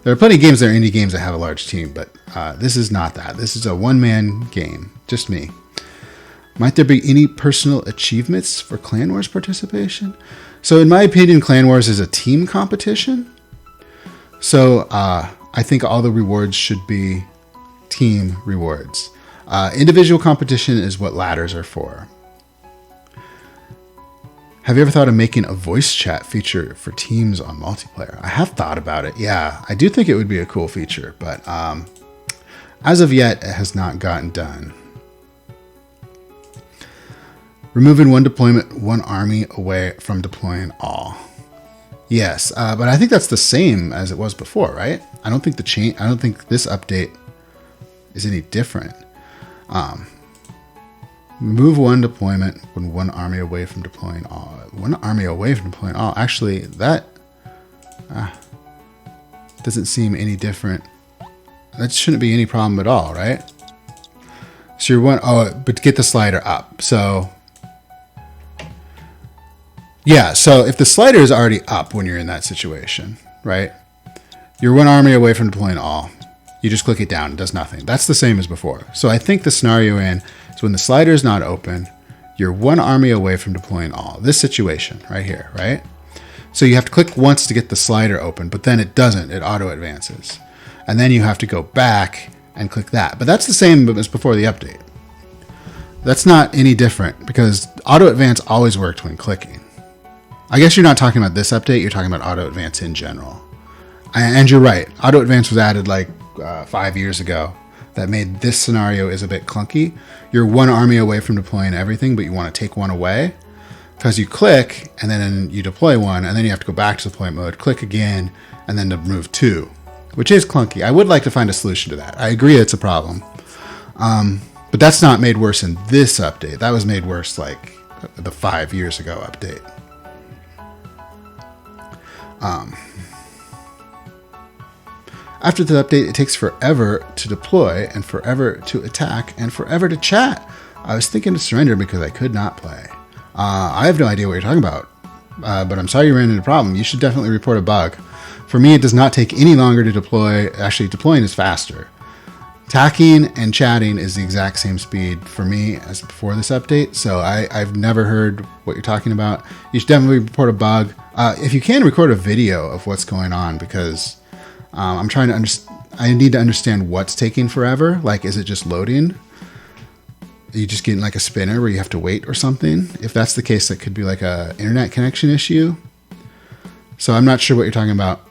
There are plenty of games that are indie games that have a large team, but this is not that. This is a one-man game, just me. Might there be any personal achievements for Clan Wars participation? So in my opinion, Clan Wars is a team competition. So I think all the rewards should be team rewards. Individual competition is what ladders are for. Have you ever thought of making a voice chat feature for teams on multiplayer? I have thought about it. Yeah, I do think it would be a cool feature, but as of yet, it has not gotten done. Removing one deployment, one army away from deploying all. Yes, but I think that's the same as it was before, right? I don't think I don't think this update is any different. Remove one deployment when one army away from deploying all. One army away from deploying all. Actually, that doesn't seem any different. That shouldn't be any problem at all, right? So you're one. Oh, but get the slider up. So. Yeah, so if the slider is already up when you're in that situation, right? You're one army away from deploying all. You just click it down, it does nothing. That's the same as before. So I think the scenario is when the slider is not open, you're one army away from deploying all. This situation right here, right? So you have to click once to get the slider open, but then it doesn't, it auto advances. And then you have to go back and click that. But that's the same as before the update. That's not any different because auto advance always worked when clicking. I guess you're not talking about this update, you're talking about auto advance in general. And you're right, auto advance was added like 5 years ago. That made this scenario is a bit clunky. You're one army away from deploying everything, but you want to take one away. Because you click, and then you deploy one, and then you have to go back to deployment mode, click again, and then to move two. Which is clunky. I would like to find a solution to that. I agree it's a problem. But that's not made worse in this update. That was made worse like the 5 years ago update. After the update, it takes forever to deploy and forever to attack and forever to chat. I was thinking to surrender because I could not play. I have no idea what you're talking about, but I'm sorry you ran into a problem. You should definitely report a bug. For me, it does not take any longer to deploy. Actually, deploying is faster. Attacking and chatting is the exact same speed for me as before this update, so I've never heard what you're talking about. You should definitely report a bug. If you can, record a video of what's going on because I'm trying to I need to understand what's taking forever. Like, is it just loading? Are you just getting like a spinner where you have to wait or something? If that's the case, that could be like a internet connection issue. So I'm not sure what you're talking about.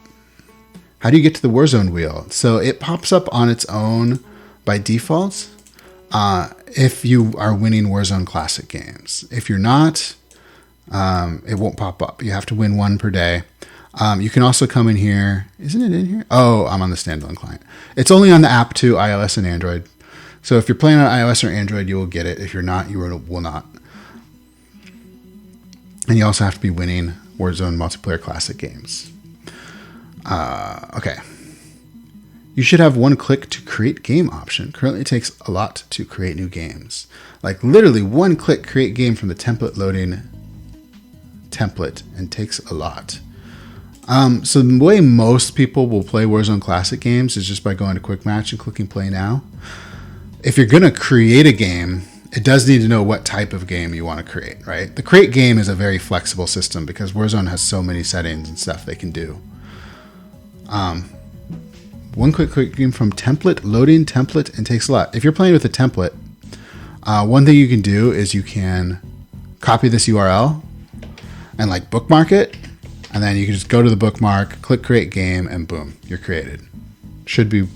How do you get to the Warzone wheel? So it pops up on its own by default if you are winning Warzone Classic games. If you're not, it won't pop up. You have to win one per day. You can also come in here. Isn't it in here? Oh, I'm on the standalone client. It's only on the app too, iOS and Android. So if you're playing on iOS or Android, you will get it. If you're not, you will not. And you also have to be winning Warzone Multiplayer Classic games. Okay. You should have one click to create game option. Currently it takes a lot to create new games. Like literally one click create game from the template loading template and takes a lot. So the way most people will play Warzone Classic games is just by going to Quick Match and clicking play now. If you're going to create a game, it does need to know what type of game you want to create, right? The create game is a very flexible system because Warzone has so many settings and stuff they can do. One quick game from template, loading template, and takes a lot. If you're playing with a template, one thing you can do is you can copy this URL and like bookmark it. And then you can just go to the bookmark, click create game, and boom, you're created. Should be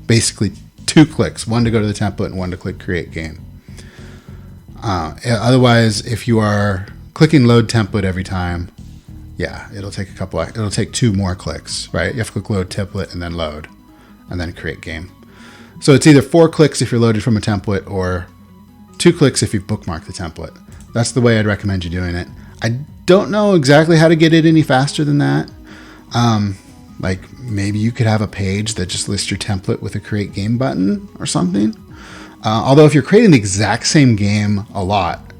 basically 2 clicks, one to go to the template and one to click create game. Otherwise, if you are clicking load template every time, yeah, it'll take 2 more clicks, right? You have to click load template and then load and then create game. So it's either 4 clicks if you're loaded from a template or 2 clicks if you've bookmarked the template. That's the way I'd recommend you doing it. I don't know exactly how to get it any faster than that. Like maybe you could have a page that just lists your template with a create game button or something. Although if you're creating the exact same game a lot,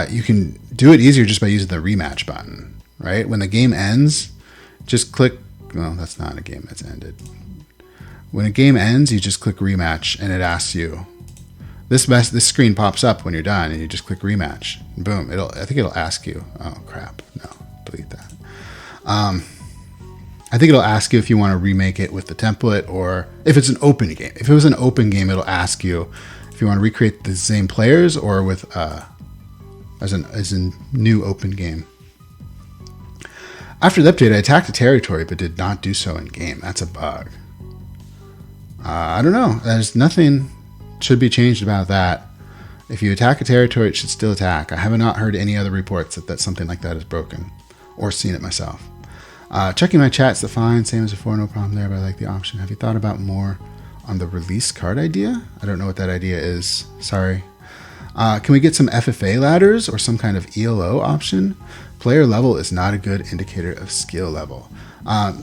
you can do it easier just by using the rematch button, right? When the game ends, just click, well, that's not a game that's ended. When a game ends, you just click rematch and it asks you, this screen pops up when you're done and you just click rematch. And boom, I think it'll ask you, oh crap, no, delete that. I think it'll ask you if you want to remake it with the template or if it's an open game. If it was an open game, it'll ask you if you want to recreate the same players or with as a new open game. After the update, I attacked a territory but did not do so in game. That's a bug. I don't know. There's nothing should be changed about that. If you attack a territory, it should still attack. I have not heard any other reports that something like that is broken or seen it myself. Checking my chat's the fine, same as before, no problem there, but I like the option. Have you thought about more on the release card idea? I don't know what that idea is. Sorry. Can we get some FFA ladders or some kind of ELO option? Player level is not a good indicator of skill level.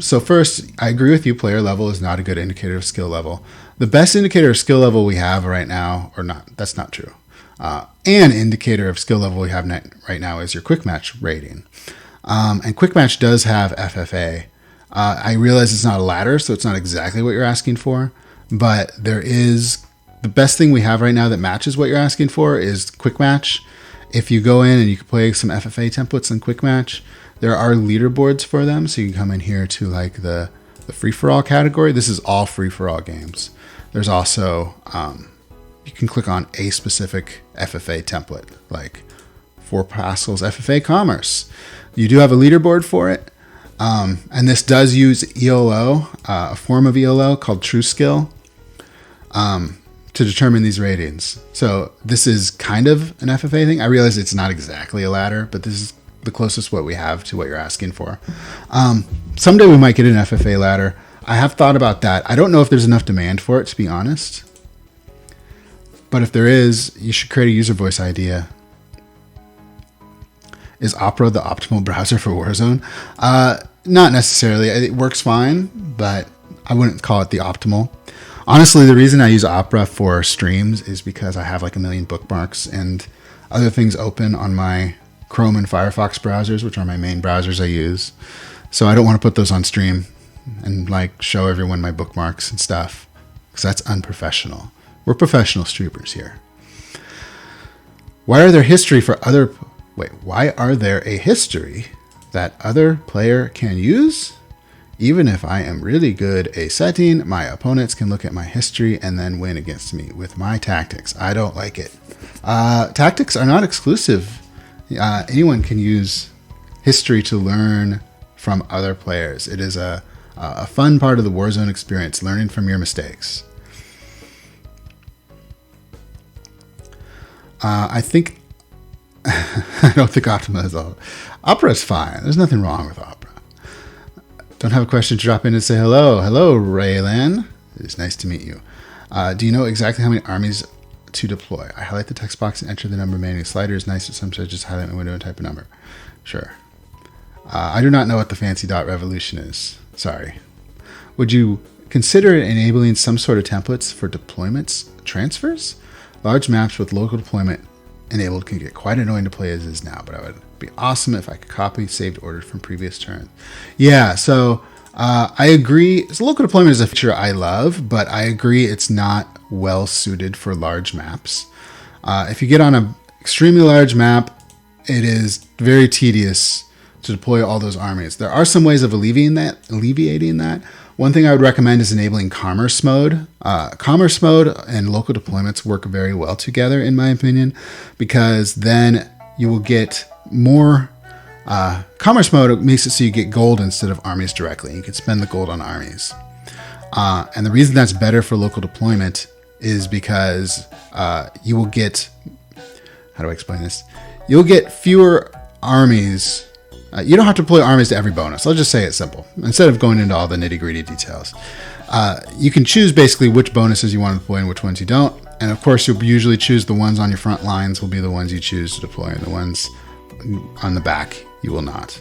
So first, I agree with you. Player level is not a good indicator of skill level. The best indicator of skill level we have right now, or not, that's not true. An indicator of skill level we have right now is your quick match rating. And quick match does have FFA. I realize it's not a ladder, so it's not exactly what you're asking for, but there is the best thing we have right now that matches what you're asking for is quick match. If you go in and you can play some FFA templates in quick match, there are leaderboards for them. So you can come in here to like the free-for-all category. This is all free-for-all games. There's also, you can click on a specific FFA template, like for Pascal's FFA Commerce. You do have a leaderboard for it. And this does use ELO, a form of ELO called True Skill, to determine these ratings. So this is kind of an FFA thing. I realize it's not exactly a ladder, but this is the closest what we have to what you're asking for. Someday we might get an FFA ladder. I have thought about that. I don't know if there's enough demand for it, to be honest. But if there is, you should create a user voice idea. Is Opera the optimal browser for Warzone? Not necessarily. It works fine, but I wouldn't call it the optimal. Honestly, the reason I use Opera for streams is because I have like 1 million bookmarks and other things open on my Chrome and Firefox browsers, which are my main browsers I use. So I don't want to put those on stream and like show everyone my bookmarks and stuff because that's unprofessional. We're professional streamers here. Why are there a history that other player can use? Even if I am really good at a setting, my opponents can look at my history and then win against me with my tactics. I don't like it. Tactics are not exclusive. Anyone can use history to learn from other players. It is a fun part of the Warzone experience, learning from your mistakes. I don't think Optima is all. Opera is fine. There's nothing wrong with Opera. Don't have a question to drop in and say hello. Hello, Raylan. It is nice to meet you. Do you know exactly how many armies to deploy? I highlight the text box and enter the number manually. Slider is nice, but sometimes I just highlight my window and type a number. Sure. I do not know what the fancy dot revolution is. Sorry. consider enabling some sort of templates for deployments transfers. Large maps with local deployment enabled can get quite annoying to play as is now, but I would be awesome if I could copy saved orders from previous turns. Yeah, so I agree. So local deployment is a feature I love, but I agree it's not well suited for large maps. If you get on an extremely large map, it is very tedious to deploy all those armies. There are some ways of alleviating that. One thing I would recommend is enabling commerce mode. Commerce mode and local deployments work very well together, in my opinion, because then you will get more. Commerce mode makes it so you get gold instead of armies directly. You can spend the gold on armies. And the reason that's better for local deployment is because you will get, how do I explain this? You'll get fewer armies. You don't have to deploy armies to every bonus. I'll just say it simple. Instead of going into all the nitty-gritty details. You can choose basically which bonuses you want to deploy and which ones you don't. And of course, you'll usually choose the ones on your front lines will be the ones you choose to deploy, and the ones on the back you will not.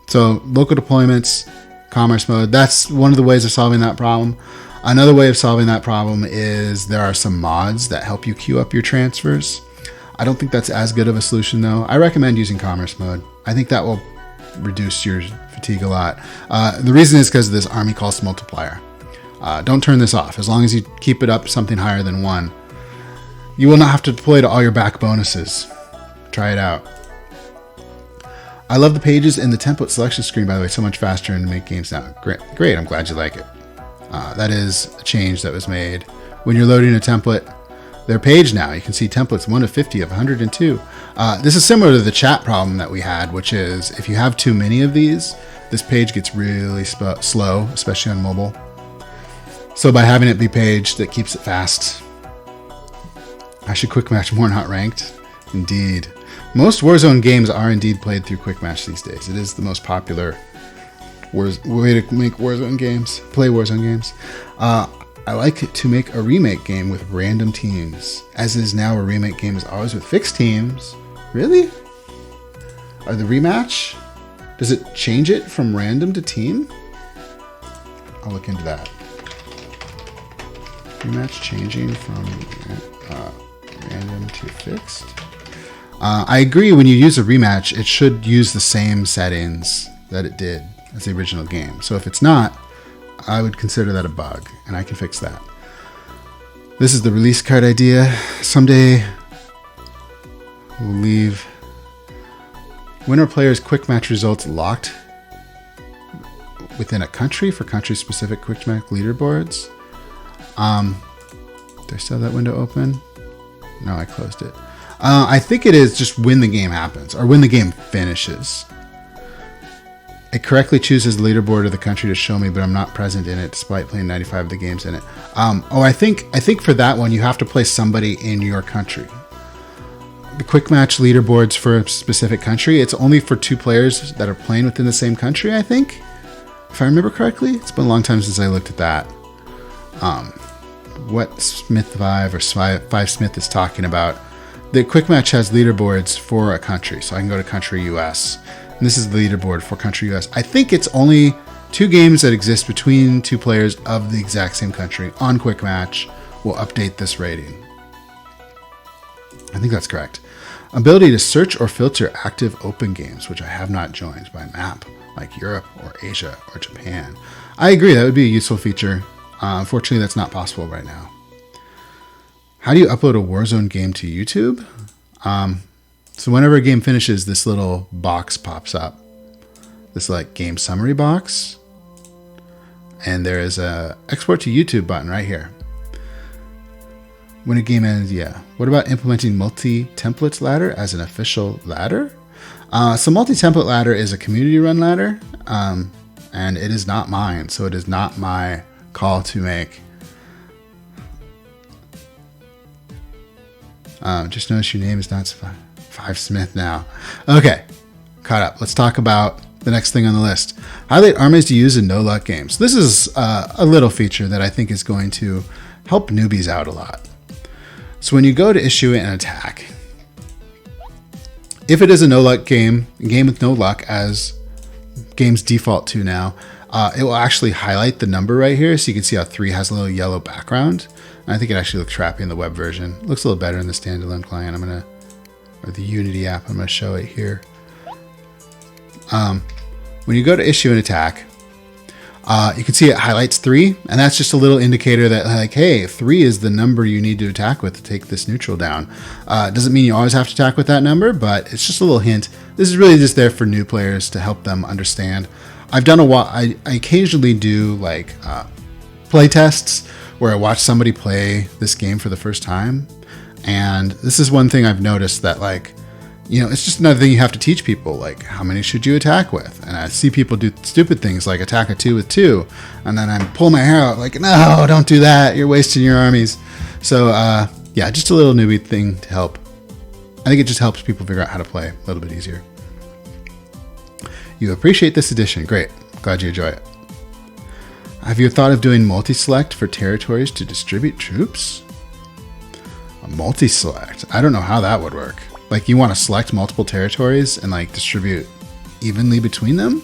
So local deployments, commerce mode, that's one of the ways of solving that problem. Another way of solving that problem is there are some mods that help you queue up your transfers. I don't think that's as good of a solution though. I recommend using commerce mode. I think that will reduce your fatigue a lot. The reason is because of this army cost multiplier. Don't turn this off. As long as you keep it up something higher than 1, you will not have to deploy to all your back bonuses. Try it out. I love the pages in the template selection screen, by the way, so much faster and make games now. Great, I'm glad you like it. That is a change that was made. When you're loading a template, their page now, you can see templates 1 to 50 of 102. This is similar to the chat problem that we had, which is if you have too many of these, this page gets really slow, especially on mobile. So by having it be paged, that keeps it fast. I should quick match more, not ranked. Indeed. Most Warzone games are indeed played through quick match these days. It is the most popular way to make Warzone games, play Warzone games. I like to make a remake game with random teams. As is now, a remake game is always with fixed teams. Really? Are the rematch? Does it change it from random to team? I'll look into that. Rematch changing from random to fixed. I agree, when you use a rematch, it should use the same settings that it did as the original game. So if it's not, I would consider that a bug, and I can fix that. This is the release card idea. Someday we'll leave winner players' quick match results locked within a country for country-specific quick match leaderboards. Did I still have that window open? No, I closed it. I think it is just when the game happens or when the game finishes. It correctly chooses the leaderboard of the country to show me, but I'm not present in it despite playing 95 of the games in it. I think for that one, you have to play somebody in your country. The quick match leaderboards for a specific country, it's only for 2 players that are playing within the same country, I think. If I remember correctly. It's been a long time since I looked at that. What Smith 5 or 5 Smith is talking about. The quick match has leaderboards for a country, so I can go to country US. And this is the leaderboard for country US. I think it's only 2 games that exist between 2 players of the exact same country on quick match will update this rating. I think that's correct. Ability to search or filter active open games, which I have not joined by map, like Europe or Asia or Japan. I agree, that would be a useful feature. Unfortunately, that's not possible right now. How do you upload a Warzone game to YouTube? So whenever a game finishes, this little box pops up. This like game summary box. And there is a export to YouTube button right here. When a game ends, yeah. What about implementing multi-templates ladder as an official ladder? So multi-template ladder is a community run ladder. And it is not mine. So it is not my call to make. Just notice your name is not 5 Smith now. Okay, caught up. Let's talk about the next thing on the list. Highlight armies to use in no-luck games. This is a little feature that I think is going to help newbies out a lot. So when you go to issue an attack, if it is a no-luck game, a game with no luck, as games default to now, it will actually highlight the number right here, so you can see how 3 has a little yellow background. And I think it actually looks crappy in the web version. It looks a little better in the standalone client. Or the Unity app, I'm gonna show it here. When you go to issue an attack, you can see it highlights 3, and that's just a little indicator that, like, hey, 3 is the number you need to attack with to take this neutral down. It doesn't mean you always have to attack with that number, but it's just a little hint. This is really just there for new players to help them understand. I've done I occasionally do like play tests where I watch somebody play this game for the first time, and this is one thing I've noticed that, like, you know, it's just another thing you have to teach people, like, how many should you attack with? And I see people do stupid things like attack a 2 with 2, and then I pull my hair out like, no, don't do that. You're wasting your armies. So, yeah, just a little newbie thing to help. I think it just helps people figure out how to play a little bit easier. You appreciate this edition. Great. Glad you enjoy it. Have you thought of doing multi-select for territories to distribute troops? A multi-select? I don't know how that would work. Like, you want to select multiple territories and, like, distribute evenly between them?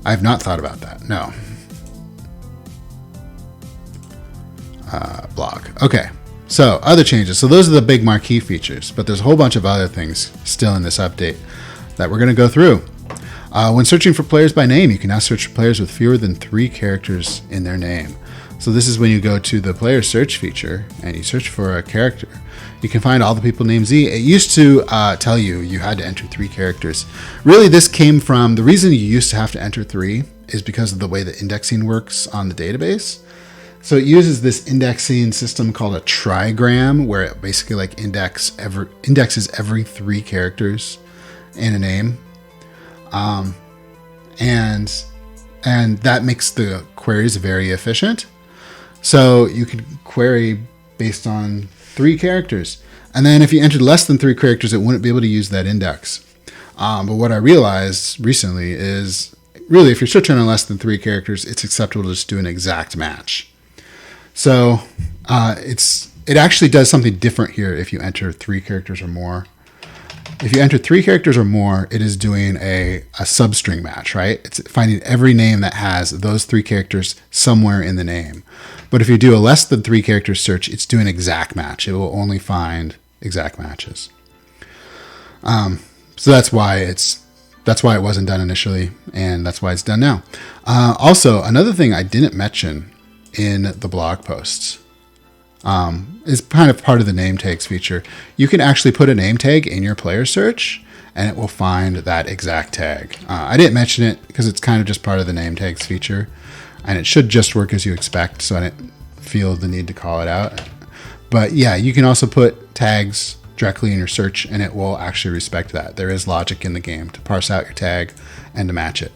I've not thought about that. No. Blog. Okay. So, other changes. So those are the big marquee features, but there's a whole bunch of other things still in this update that we're going to go through. When searching for players by name, you can now search for players with fewer than 3 characters in their name. So this is when you go to the player search feature and you search for a character. You can find all the people named Z. It used to tell you had to enter 3 characters. Really, this came from, the reason you used to have to enter 3 is because of the way the indexing works on the database. So it uses this indexing system called a trigram, where it basically like indexes every 3 characters in a name. And that makes the queries very efficient. So you could query based on 3 characters. And then if you entered less than 3 characters, it wouldn't be able to use that index. But what I realized recently is, really, if you're searching on less than 3 characters, it's acceptable to just do an exact match. So it actually does something different here if you enter 3 characters or more. If you enter 3 characters or more, it is doing a substring match, right? It's finding every name that has those 3 characters somewhere in the name. But if you do a less than 3 character search, it's doing exact match. It will only find exact matches. So that's why it wasn't done initially, and that's why it's done now. Also, another thing I didn't mention in the blog posts is kind of part of the name tags feature. You can actually put a name tag in your player search, and it will find that exact tag. I didn't mention it because it's kind of just part of the name tags feature, and it should just work as you expect, so I didn't feel the need to call it out. But yeah, you can also put tags directly in your search, and it will actually respect that. There is logic in the game to parse out your tag and to match it.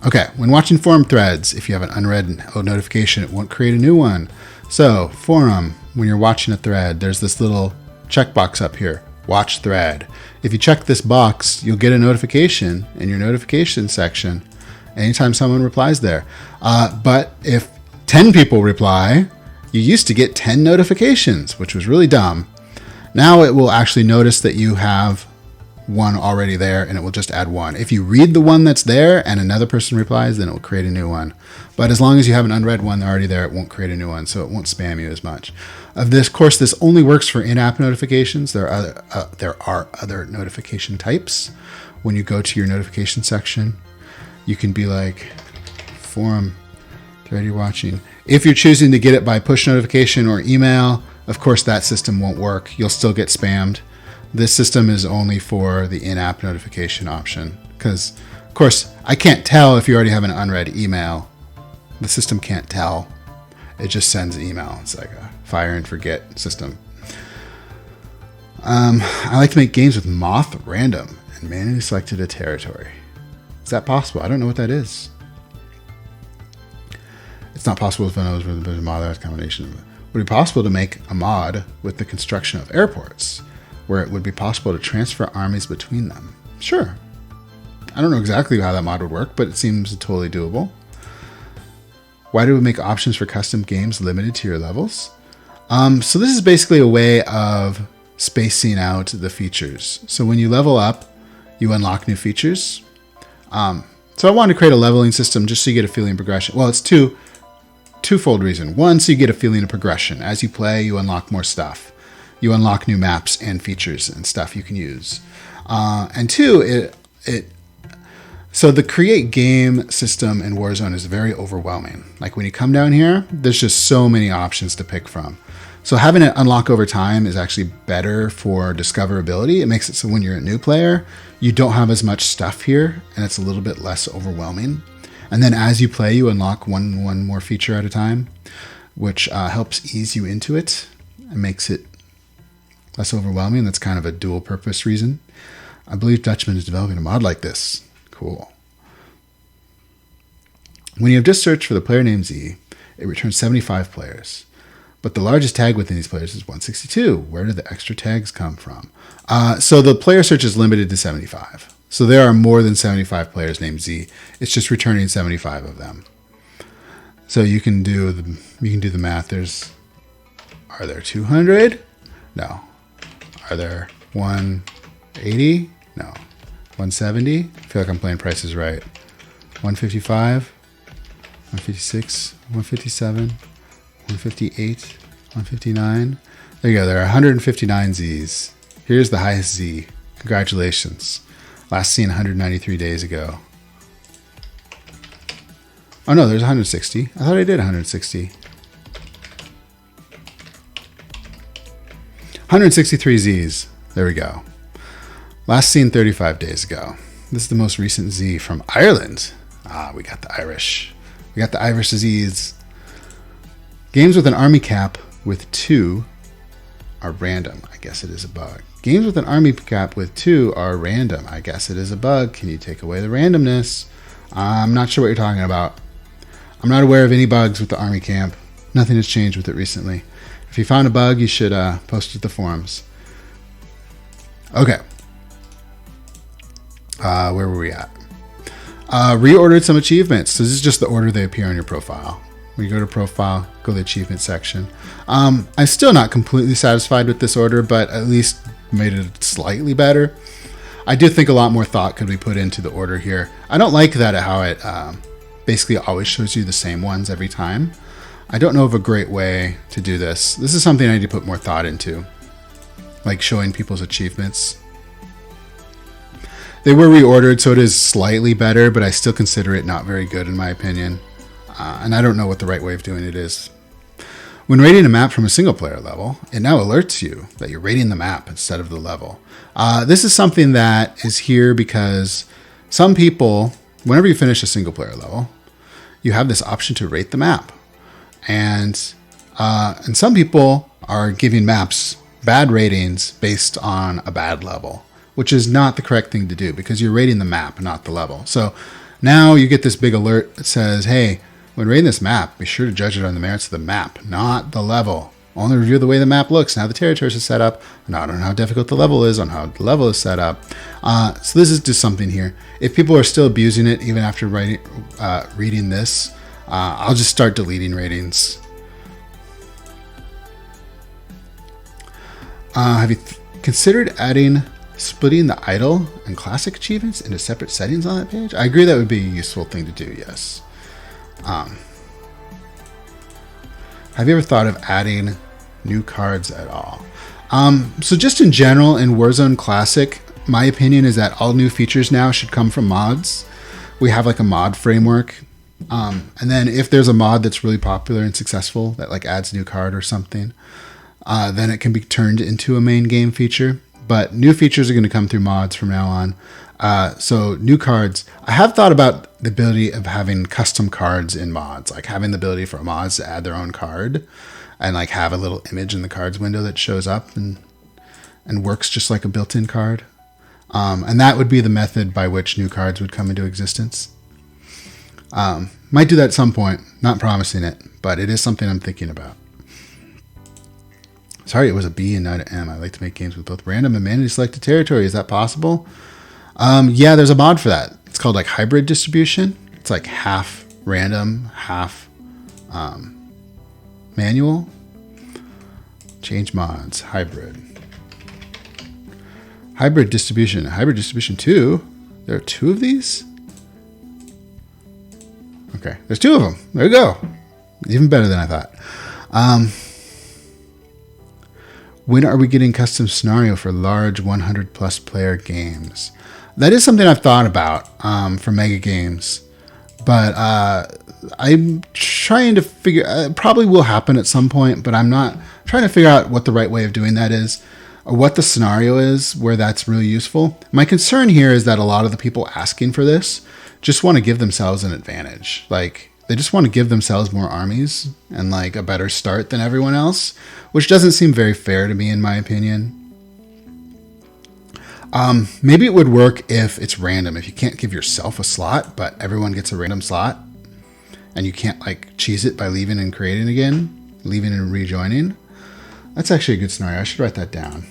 Okay, when watching forum threads, if you have an unread notification, it won't create a new one. So, forum, when you're watching a thread, there's this little checkbox up here, watch thread. If you check this box, you'll get a notification in your notification section anytime someone replies there. But if 10 people reply, you used to get 10 notifications, which was really dumb. Now it will actually notice that you have one already there, and it will just add one. If you read the one that's there and another person replies, then it will create a new one. But as long as you have an unread one already there, it won't create a new one, so it won't spam you as much. Of this course, this only works for in-app notifications. There are other notification types. When you go to your notification section, you can be like, forum thread you're watching. If you're choosing to get it by push notification or email, of course that system won't work. You'll still get spammed. This system is only for the in-app notification option, because, of course, I can't tell if you already have an unread email. The system can't tell. It just sends email. It's like a fire and forget system. I like to make games with moth random and manually selected a territory. Is that possible? I don't know what that is. It's not possible with vanillas with a mod combination. Would it be possible to make a mod with the construction of airports, where it would be possible to transfer armies between them? Sure. I don't know exactly how that mod would work, but it seems totally doable. Why do we make options for custom games limited to your levels? So this is basically a way of spacing out the features. So when you level up, you unlock new features. So I wanted to create a leveling system just so you get a feeling of progression. Well, it's twofold reason. One, so you get a feeling of progression. As you play, you unlock more stuff. You unlock new maps and features and stuff you can use. And two, so the create game system in Warzone is very overwhelming. Like when you come down here, there's just so many options to pick from. So having it unlock over time is actually better for discoverability. It makes it so when you're a new player, you don't have as much stuff here, and it's a little bit less overwhelming. And then as you play, you unlock one more feature at a time, which helps ease you into it and makes it less overwhelming. That's kind of a dual purpose reason. I believe Dutchman is developing a mod like this. Cool. When you have just searched for the player name Z, it returns 75 players. But the largest tag within these players is 162. Where did the extra tags come from? So the player search is limited to 75. So there are more than 75 players named Z. It's just returning 75 of them. So you can do the math. Are there 200? No. Are there 180? No. 170? I feel like I'm playing Price is Right. 155? 156? 157? 158, 159. There you go. There are 159 Zs. Here's the highest Z. Congratulations. Last seen 193 days ago. Oh no, there's 160. I thought I did 160. 163 Zs. There we go. Last seen 35 days ago. This is the most recent Z from Ireland. We got the Irish. We got the Irish Zs. Games with an army cap with 2 are random. I guess it is a bug. Games with an army cap with 2 are random. I guess it is a bug. Can you take away the randomness? I'm not sure what you're talking about. I'm not aware of any bugs with the army camp. Nothing has changed with it recently. If you found a bug, you should post it to the forums. Okay. Where were we at? Reordered some achievements. So this is just the order they appear on your profile. When you go to profile, go to the achievement section. I'm still not completely satisfied with this order, but at least made it slightly better. I do think a lot more thought could be put into the order here. I don't like that how it basically always shows you the same ones every time. I don't know of a great way to do this. This is something I need to put more thought into, like showing people's achievements. They were reordered, so it is slightly better, but I still consider it not very good in my opinion. And I don't know what the right way of doing it is. When rating a map from a single player level, it now alerts you that you're rating the map instead of the level. This is something that is here because some people, whenever you finish a single player level, you have this option to rate the map. And some people are giving maps bad ratings based on a bad level, which is not the correct thing to do because you're rating the map, not the level. So now you get this big alert that says, hey, when rating this map, be sure to judge it on the merits of the map, not the level. Only review the way the map looks and how the territories are set up, not on how difficult the level is, on how the level is set up. So this is just something here. If people are still abusing it, even after reading this, I'll just start deleting ratings. Have you considered splitting the idle and classic achievements into separate settings on that page? I agree that would be a useful thing to do, yes. Have you ever thought of adding new cards at all? So just in general, in Warzone Classic, my opinion is that all new features now should come from mods. We have like a mod framework. And then if there's a mod that's really popular and successful that like adds a new card or something, then it can be turned into a main game feature. But new features are going to come through mods from now on. So new cards, I have thought about the ability of having custom cards in mods, like having the ability for mods to add their own card and like have a little image in the cards window that shows up and works just like a built-in card. And that would be the method by which new cards would come into existence. Might do that at some point, not promising it, but it is something I'm thinking about. Sorry, it was a B and not an M. I like to make games with both random and manually selected territory. Is that possible? Yeah, there's a mod for that. It's called like hybrid distribution. It's like half random, half manual. Change mods, hybrid Hybrid distribution. Hybrid distribution 2. There are 2 of these? Okay, there's 2 of them. There you go. Even better than I thought. When are we getting custom scenario for large 100 plus player games? That is something I've thought about for mega games, but I'm trying to figure. It probably will happen at some point, but I'm not trying to figure out what the right way of doing that is, or what the scenario is where that's really useful. My concern here is that a lot of the people asking for this just want to give themselves an advantage. Like, they just want to give themselves more armies and like a better start than everyone else, which doesn't seem very fair to me, in my opinion. Maybe it would work if it's random. If you can't give yourself a slot, but everyone gets a random slot, and you can't like cheese it by leaving and creating again, leaving and rejoining. That's actually a good scenario. I should write that down.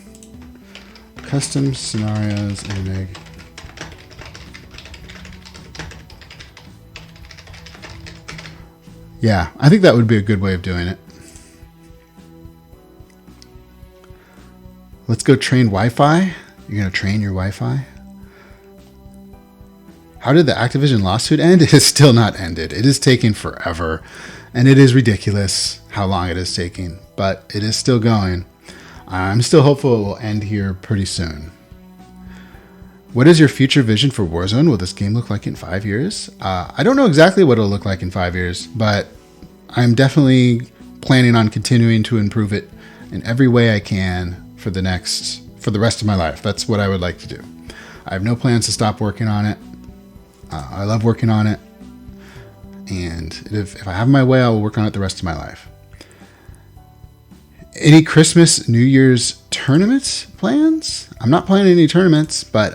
Custom scenarios in Meg. Yeah, I think that would be a good way of doing it. Let's go train Wi-Fi. You're going to train your Wi-Fi? How did the Activision lawsuit end? It has still not ended. It is taking forever, and it is ridiculous how long it is taking, but it is still going. I'm still hopeful it will end here pretty soon. What is your future vision for Warzone? Will this game look like in 5 years? I don't know exactly what it'll look like in 5 years, but I'm definitely planning on continuing to improve it in every way I can for the rest of my life. That's what I would like to do. I have no plans to stop working on it. I love working on it, and if I have my way, I will work on it the rest of my life. Any Christmas, New Year's tournaments plans? I'm not planning any tournaments, but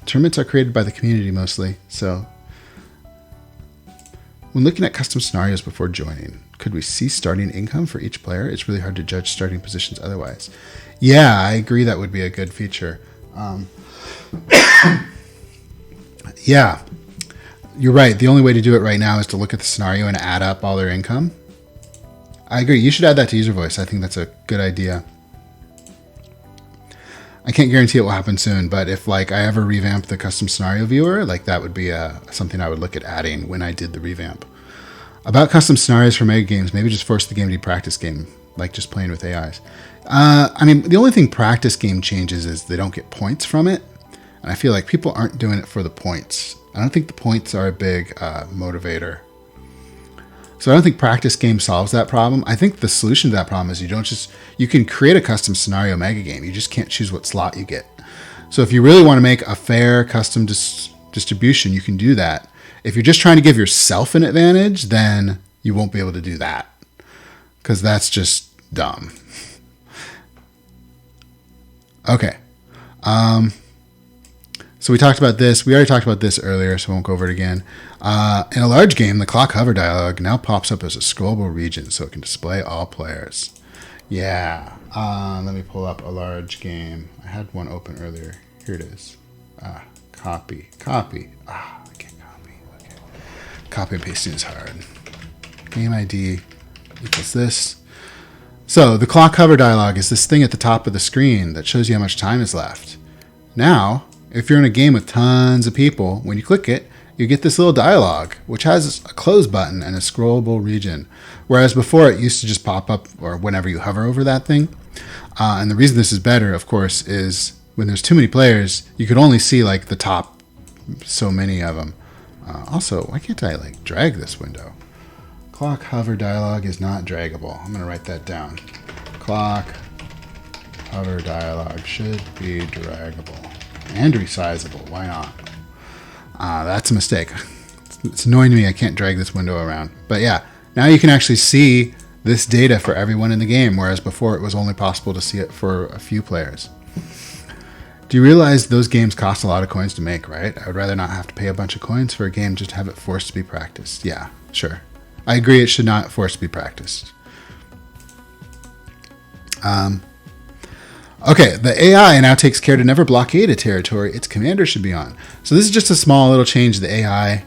tournaments are created by the community mostly. So when looking at custom scenarios before joining, could we see starting income for each player? It's really hard to judge starting positions otherwise. Yeah, I agree that would be a good feature. Yeah, you're right. The only way to do it right now is to look at the scenario and add up all their income. I agree. You should add that to user voice. I think that's a good idea. I can't guarantee it will happen soon, but if like I ever revamp the custom scenario viewer, like that would be something I would look at adding when I did the revamp. About custom scenarios for mega games, maybe just force the game to be a practice game, like just playing with AIs. I mean, the only thing practice game changes is they don't get points from it, and I feel like people aren't doing it for the points. I don't think the points are a big motivator. So I don't think practice game solves that problem. I think the solution to that problem is you can create a custom scenario mega game. You just can't choose what slot you get. So if you really want to make a fair custom distribution, you can do that. If you're just trying to give yourself an advantage, then you won't be able to do that, because that's just dumb. Okay. So we talked about this. We already talked about this earlier, so I won't go over it again. In a large game, the clock hover dialog now pops up as a scrollable region, so it can display all players. Yeah. Let me pull up a large game. I had one open earlier. Here it is. Copy. I can't copy. Okay. Copy and pasting is hard. Game ID equals this. So the clock hover dialog is this thing at the top of the screen that shows you how much time is left. Now, if you're in a game with tons of people, when you click it, you get this little dialog, which has a close button and a scrollable region. Whereas before, it used to just pop up or whenever you hover over that thing. And the reason this is better, of course, is when there's too many players, you could only see like the top so many of them. Also, why can't I like drag this window? Clock hover dialog is not draggable. I'm going to write that down. Clock hover dialog should be draggable. And resizable. Why not? That's a mistake. It's annoying to me. I can't drag this window around. But yeah, now you can actually see this data for everyone in the game, whereas before it was only possible to see it for a few players. Do you realize those games cost a lot of coins to make, right? I would rather not have to pay a bunch of coins for a game just to have it forced to be practiced. Yeah, sure. I agree it should not force to be practiced. Okay, the AI now takes care to never blockade a territory its commander should be on. So this is just a small little change to the AI.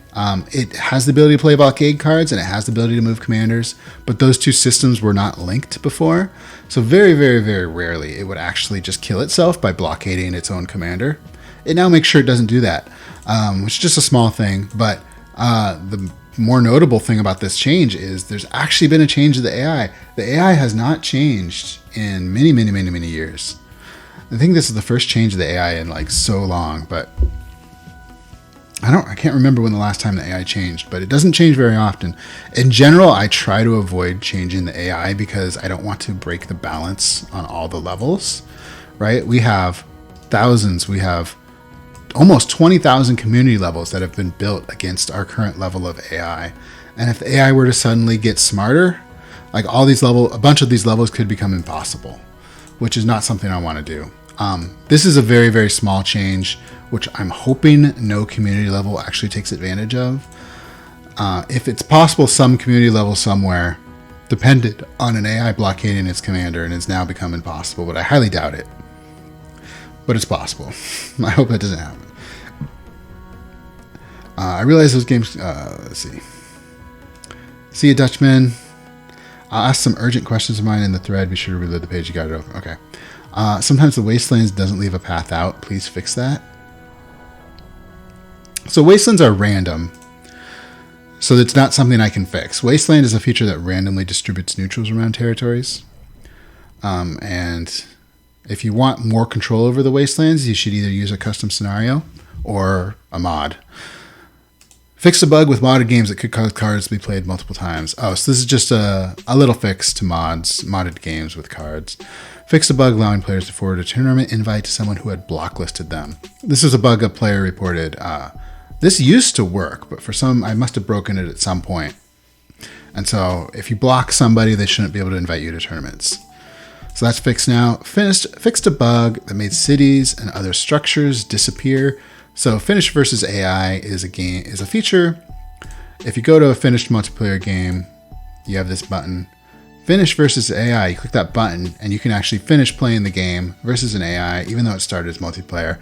It has the ability to play blockade cards and it has the ability to move commanders, but those two systems were not linked before. So very, very, very rarely it would actually just kill itself by blockading its own commander. It now makes sure it doesn't do that, which is just a small thing. But the more notable thing about this change is there's actually been a change to the AI. The AI has not changed in many, many, many, many years. I think this is the first change of the AI in like so long, but I can't remember when the last time the AI changed, but it doesn't change very often. In general, I try to avoid changing the AI because I don't want to break the balance on all the levels, right? We have thousands, we have almost 20,000 community levels that have been built against our current level of AI. And if the AI were to suddenly get smarter, like a bunch of these levels could become impossible, which is not something I want to do. This is a very, very small change, which I'm hoping no community level actually takes advantage of. If it's possible, some community level somewhere depended on an AI blockading its commander and it's now become impossible, but I highly doubt it. But it's possible. I hope that doesn't happen. I realize those games... let's see. See you, Dutchman. I'll ask some urgent questions of mine in the thread. Be sure to reload the page. You got it open. Okay. Sometimes the Wastelands doesn't leave a path out. Please fix that. So Wastelands are random. So it's not something I can fix. Wasteland is a feature that randomly distributes neutrals around territories. And if you want more control over the Wastelands, you should either use a custom scenario or a mod. Fix a bug with modded games that could cause cards to be played multiple times. Oh, so this is just a little fix to modded games with cards. Fix a bug allowing players to forward a tournament invite to someone who had blocklisted them. This is a bug a player reported. This used to work, but I must have broken it at some point. And so if you block somebody, they shouldn't be able to invite you to tournaments. So that's fixed now. Fixed a bug that made cities and other structures disappear. So Finish versus AI is a feature. If you go to a finished multiplayer game, you have this button, Finish versus AI. You click that button and you can actually finish playing the game versus an AI, even though it started as multiplayer.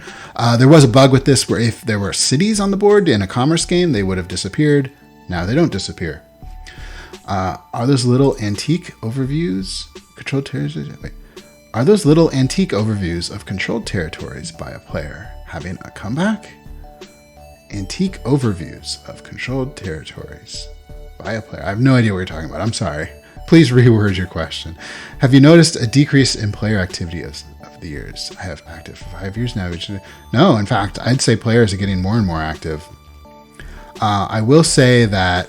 There was a bug with this where if there were cities on the board in a commerce game, they would have disappeared. Now they don't disappear. Are those little antique overviews controlled territories? Wait. Are those little antique overviews of controlled territories by a player having a comeback? Antique overviews of controlled territories by a player. I have no idea what you're talking about. I'm sorry. Please reword your question. Have you noticed a decrease in player activity of the years? I have active for 5 years now. No, in fact, I'd say players are getting more and more active. I will say that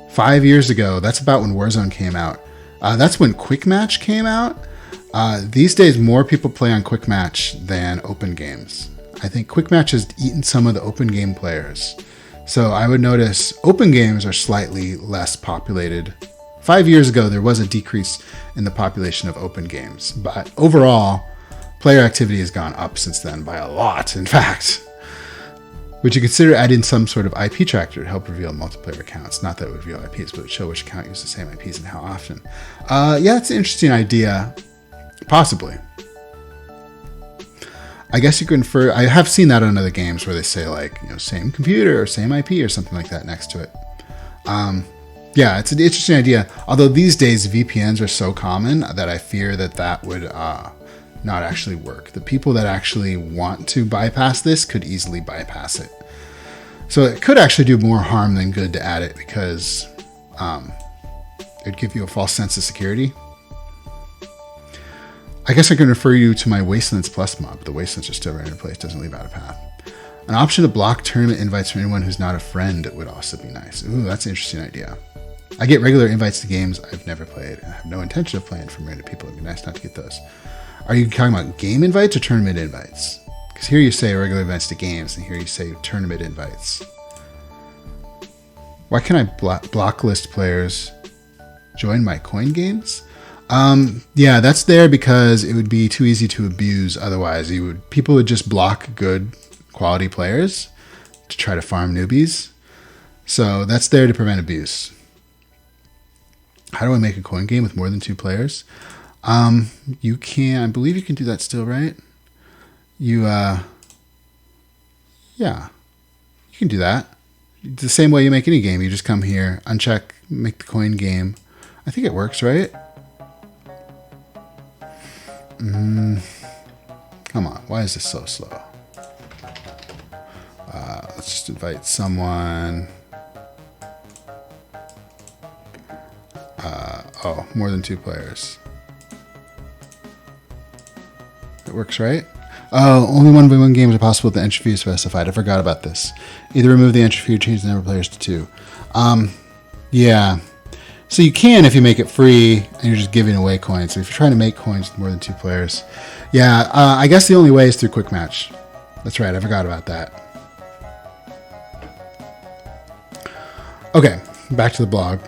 5 years ago, that's about when Warzone came out. That's when Quick Match came out. These days, more people play on Quick Match than open games. I think Quick Match has eaten some of the open game players. So I would notice open games are slightly less populated. 5 years ago, there was a decrease in the population of open games. But overall, player activity has gone up since then by a lot, in fact. Would you consider adding some sort of IP tracker to help reveal multiplayer accounts? Not that it would reveal IPs, but it would show which account uses the same IPs and how often. Yeah, it's an interesting idea. Possibly. I guess you could infer... I have seen that on other games where they say, like, same computer or same IP or something like that next to it. Yeah, it's an interesting idea. Although these days, VPNs are so common that I fear that would not actually work. The people that actually want to bypass this could easily bypass it. So it could actually do more harm than good to add it because it'd give you a false sense of security. I guess I can refer you to my Wastelands Plus mob. The Wastelands are still random place, doesn't leave out a path. An option to block tournament invites from anyone who's not a friend would also be nice. Ooh, that's an interesting idea. I get regular invites to games I've never played and I have no intention of playing from random people. It'd be nice not to get those. Are you talking about game invites or tournament invites? Because here you say regular events to games, and here you say tournament invites. Why can't I block list players join my coin games? Yeah, that's there because it would be too easy to abuse otherwise. People would just block good quality players to try to farm newbies. So that's there to prevent abuse. How do I make a coin game with more than 2 players? You can, I believe you can do that still, right? Yeah, you can do that. The same way you make any game. You just come here, uncheck, make the coin game. I think it works, right? Come on, why is this so slow? Let's just invite someone. Oh, more than 2 players. It works, right? Oh, only 1v1 games are possible with the entry fee specified. I forgot about this. Either remove the entry fee or change the number of players to 2. Yeah. So you can if you make it free and you're just giving away coins. So if you're trying to make coins with more than 2 players. Yeah, I guess the only way is through quick match. That's right, I forgot about that. Okay, back to the blog.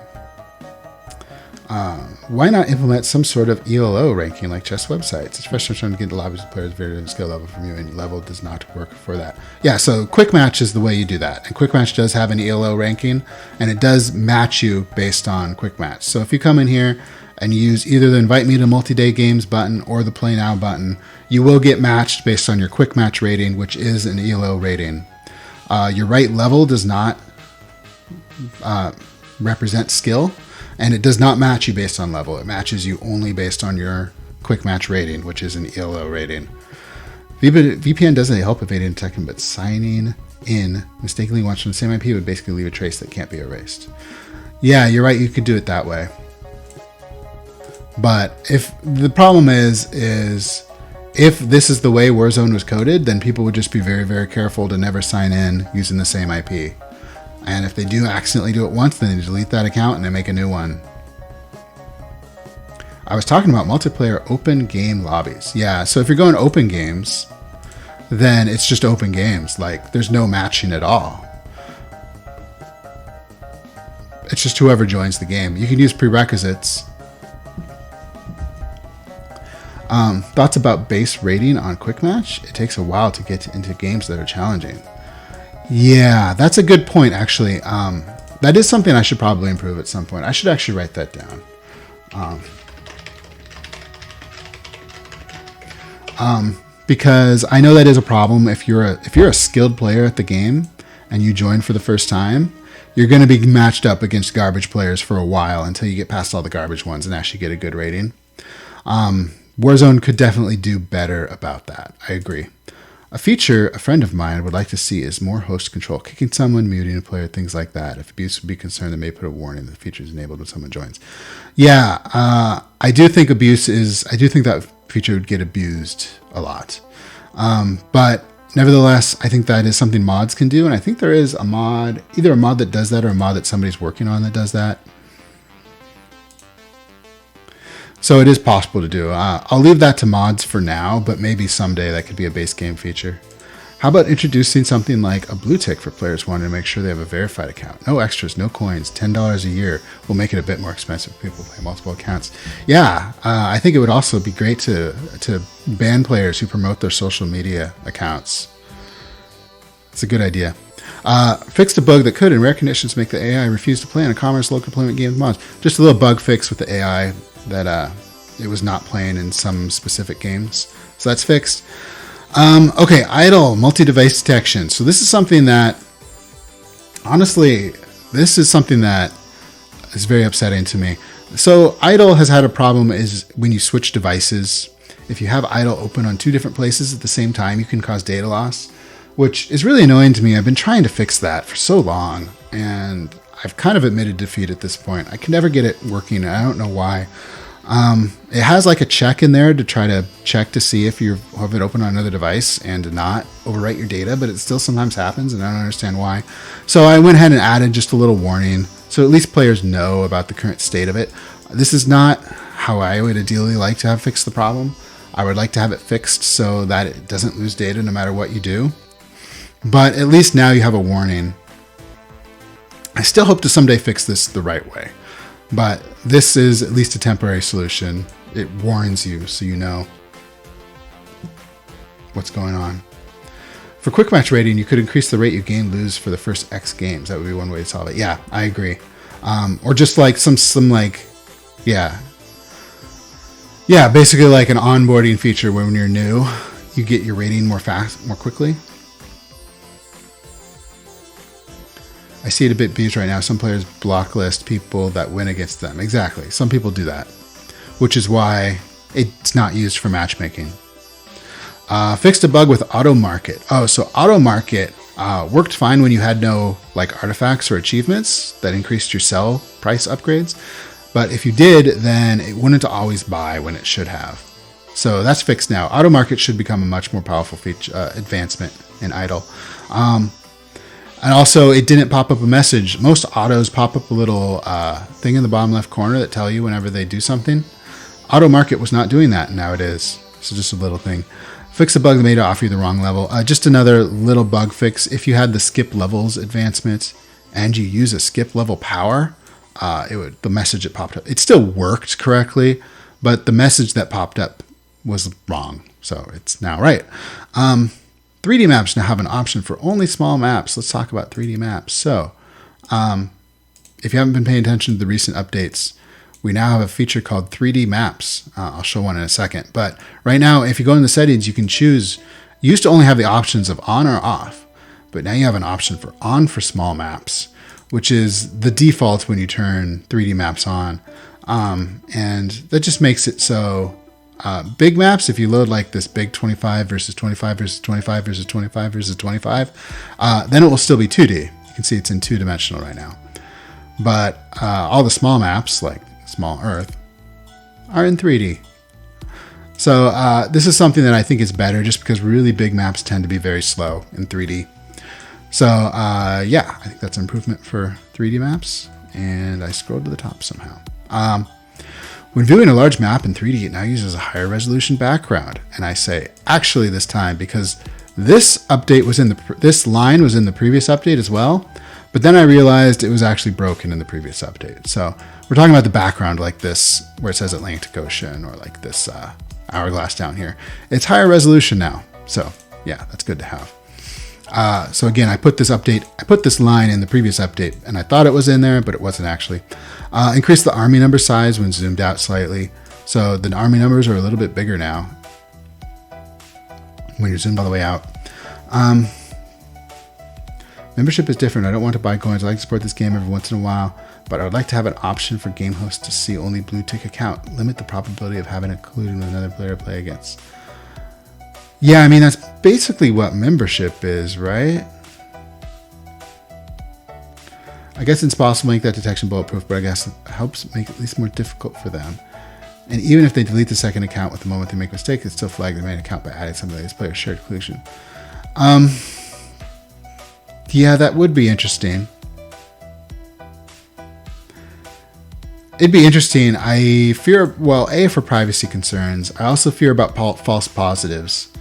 Why not implement some sort of ELO ranking like chess websites? Especially trying to get the lobbies of players very skill level from you, and level does not work for that. Yeah, so quick match is the way you do that. And quick match does have an ELO ranking, and it does match you based on quick match. So if you come in here and you use either the invite me to multi-day games button or the play now button, you will get matched based on your quick match rating, which is an ELO rating. Your right level does not represent skill. And it does not match you based on level. It matches you only based on your quick match rating, which is an ELO rating. VPN doesn't help evading detection, but signing in mistakenly once from the same IP would basically leave a trace that can't be erased. Yeah, you're right. You could do it that way. But if the problem is if this is the way Warzone was coded, then people would just be very, very careful to never sign in using the same IP. And if they do accidentally do it once, then they delete that account and they make a new one. I was talking about multiplayer open game lobbies. Yeah, so if you're going open games, then it's just open games. Like, there's no matching at all. It's just whoever joins the game. You can use prerequisites. Thoughts about base rating on quick match? It takes a while to get into games that are challenging. Yeah, that's a good point, actually. That is something I should probably improve at some point. I should actually write that down. Because I know that is a problem. If you're a skilled player at the game and you join for the first time, you're going to be matched up against garbage players for a while until you get past all the garbage ones and actually get a good rating. Warzone could definitely do better about that. I agree. A feature a friend of mine would like to see is more host control, kicking someone, muting a player, things like that. If abuse would be concerned, they may put a warning that the feature is enabled when someone joins. Yeah, I do think that feature would get abused a lot. But nevertheless, I think that is something mods can do, and I think there is a mod, either a mod that does that or a mod that somebody's working on that does that. So it is possible to do. I'll leave that to mods for now, but maybe someday that could be a base game feature. How about introducing something like a blue tick for players wanting to make sure they have a verified account? No extras, no coins, $10 a year will make it a bit more expensive for people who play multiple accounts. Yeah, I think it would also be great to ban players who promote their social media accounts. It's a good idea. Fixed a bug that could, in rare conditions, make the AI refuse to play on a commerce local deployment game with mods. Just a little bug fix with the AI that it was not playing in some specific games. So that's fixed. Okay, idle, multi-device detection. So this is something that, honestly, is very upsetting to me. So idle has had a problem is when you switch devices. If you have idle open on 2 different places at the same time, you can cause data loss, which is really annoying to me. I've been trying to fix that for so long, and I've kind of admitted defeat at this point. I can never get it working, and I don't know why. It has like a check in there to try to check to see if you have it open on another device and to not overwrite your data, but it still sometimes happens, and I don't understand why. So I went ahead and added just a little warning, so at least players know about the current state of it. This is not how I would ideally like to have fixed the problem. I would like to have it fixed so that it doesn't lose data no matter what you do. But at least now you have a warning. I still hope to someday fix this the right way. But this is at least a temporary solution. It warns you so you know what's going on. For quick match rating, you could increase the rate you gain lose for the first X games. That would be one way to solve it. Yeah, I agree. Or just like some like, yeah. Yeah, basically like an onboarding feature where when you're new, you get your rating more quickly. I see it a bit abused right now. Some players block list people that win against them. Exactly. Some people do that, which is why it's not used for matchmaking. Fixed a bug with auto market. Oh, so auto market worked fine when you had no like artifacts or achievements that increased your sell price upgrades. But if you did, then it wouldn't always buy when it should have. So that's fixed now. Auto market should become a much more powerful feature, advancement in idle. And also, it didn't pop up a message. Most autos pop up a little thing in the bottom left corner that tell you whenever they do something. Auto market was not doing that, and now it is. So just a little thing. Fix a bug that made it offer you the wrong level. Just another little bug fix. If you had the skip levels advancement and you use a skip level power, the message that popped up, it still worked correctly, but the message that popped up was wrong. So it's now right. 3D maps now have an option for only small maps. Let's talk about 3D maps. So if you haven't been paying attention to the recent updates, we now have a feature called 3D maps. I'll show one in a second. But right now, if you go in the settings, you can choose. You used to only have the options of on or off, but now you have an option for on for small maps, which is the default when you turn 3D maps on. And that just makes it so big maps, if you load like this big 25 versus 25 versus 25 versus 25 versus 25, then it will still be 2D. You can see it's in 2-dimensional right now. But all the small maps, like Small Earth, are in 3D. So this is something that I think is better just because really big maps tend to be very slow in 3D. So yeah, I think that's an improvement for 3D maps. And I scrolled to the top somehow. When viewing a large map in 3D, it now uses a higher resolution background. And I say actually this time because this update was this line was in the previous update as well. But then I realized it was actually broken in the previous update. So we're talking about the background like this, where it says Atlantic Ocean, or like this hourglass down here. It's higher resolution now. So yeah, that's good to have. So again, I put this line in the previous update, and I thought it was in there, but it wasn't actually. Increase the army number size when zoomed out slightly. So the army numbers are a little bit bigger now when you're zoomed all the way out. Membership is different. I don't want to buy coins. I like to support this game every once in a while, but I would like to have an option for game hosts to see only blue tick account. Limit the probability of having included with another player to play against. Yeah, I mean, that's basically what membership is, right? I guess it's possible to make that detection bulletproof, but I guess it helps make it at least more difficult for them. And even if they delete the second account with the moment they make a mistake, it's still flag the main account by adding something like this player's shared collusion. Yeah, that would be interesting. It'd be interesting. I fear, well, A, for privacy concerns. I also fear about false positives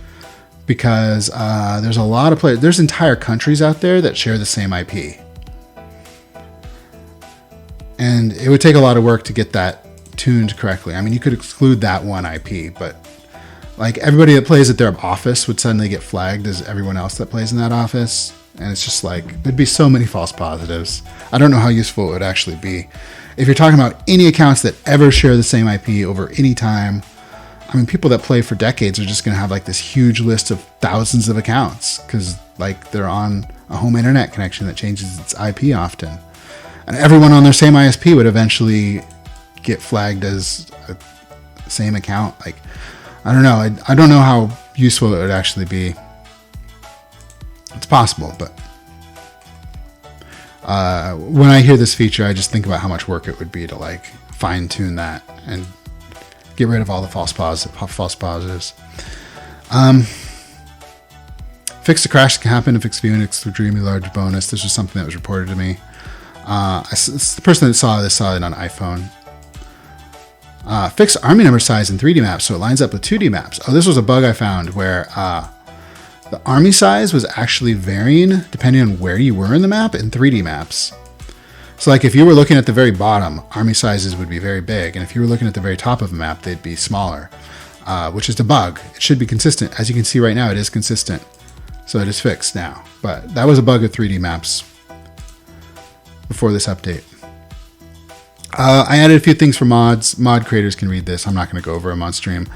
because there's a lot of players. There's entire countries out there that share the same IP. And it would take a lot of work to get that tuned correctly. I mean, you could exclude that one IP, but like everybody that plays at their office would suddenly get flagged as everyone else that plays in that office. And it's just like, there'd be so many false positives. I don't know how useful it would actually be. If you're talking about any accounts that ever share the same IP over any time, I mean, people that play for decades are just going to have like this huge list of thousands of accounts because like they're on a home internet connection that changes its IP often. And everyone on their same ISP would eventually get flagged as a same account. Like, I don't know. I don't know how useful it would actually be. It's possible, but when I hear this feature, I just think about how much work it would be to like fine tune that and get rid of all the false positives. Fix the crash that can happen and fix viewing extremely large bonus. This was something that was reported to me. The person that saw this saw it on iPhone. Fix army number size in 3D maps so it lines up with 2D maps. Oh, this was a bug I found where the army size was actually varying depending on where you were in the map in 3D maps. So like if you were looking at the very bottom, army sizes would be very big. And if you were looking at the very top of a map, they'd be smaller, which is the bug. It should be consistent. As you can see right now, it is consistent. So it is fixed now. But that was a bug of 3D maps before this update. I added a few things for mods. Mod creators can read this. I'm not going to go over them on stream.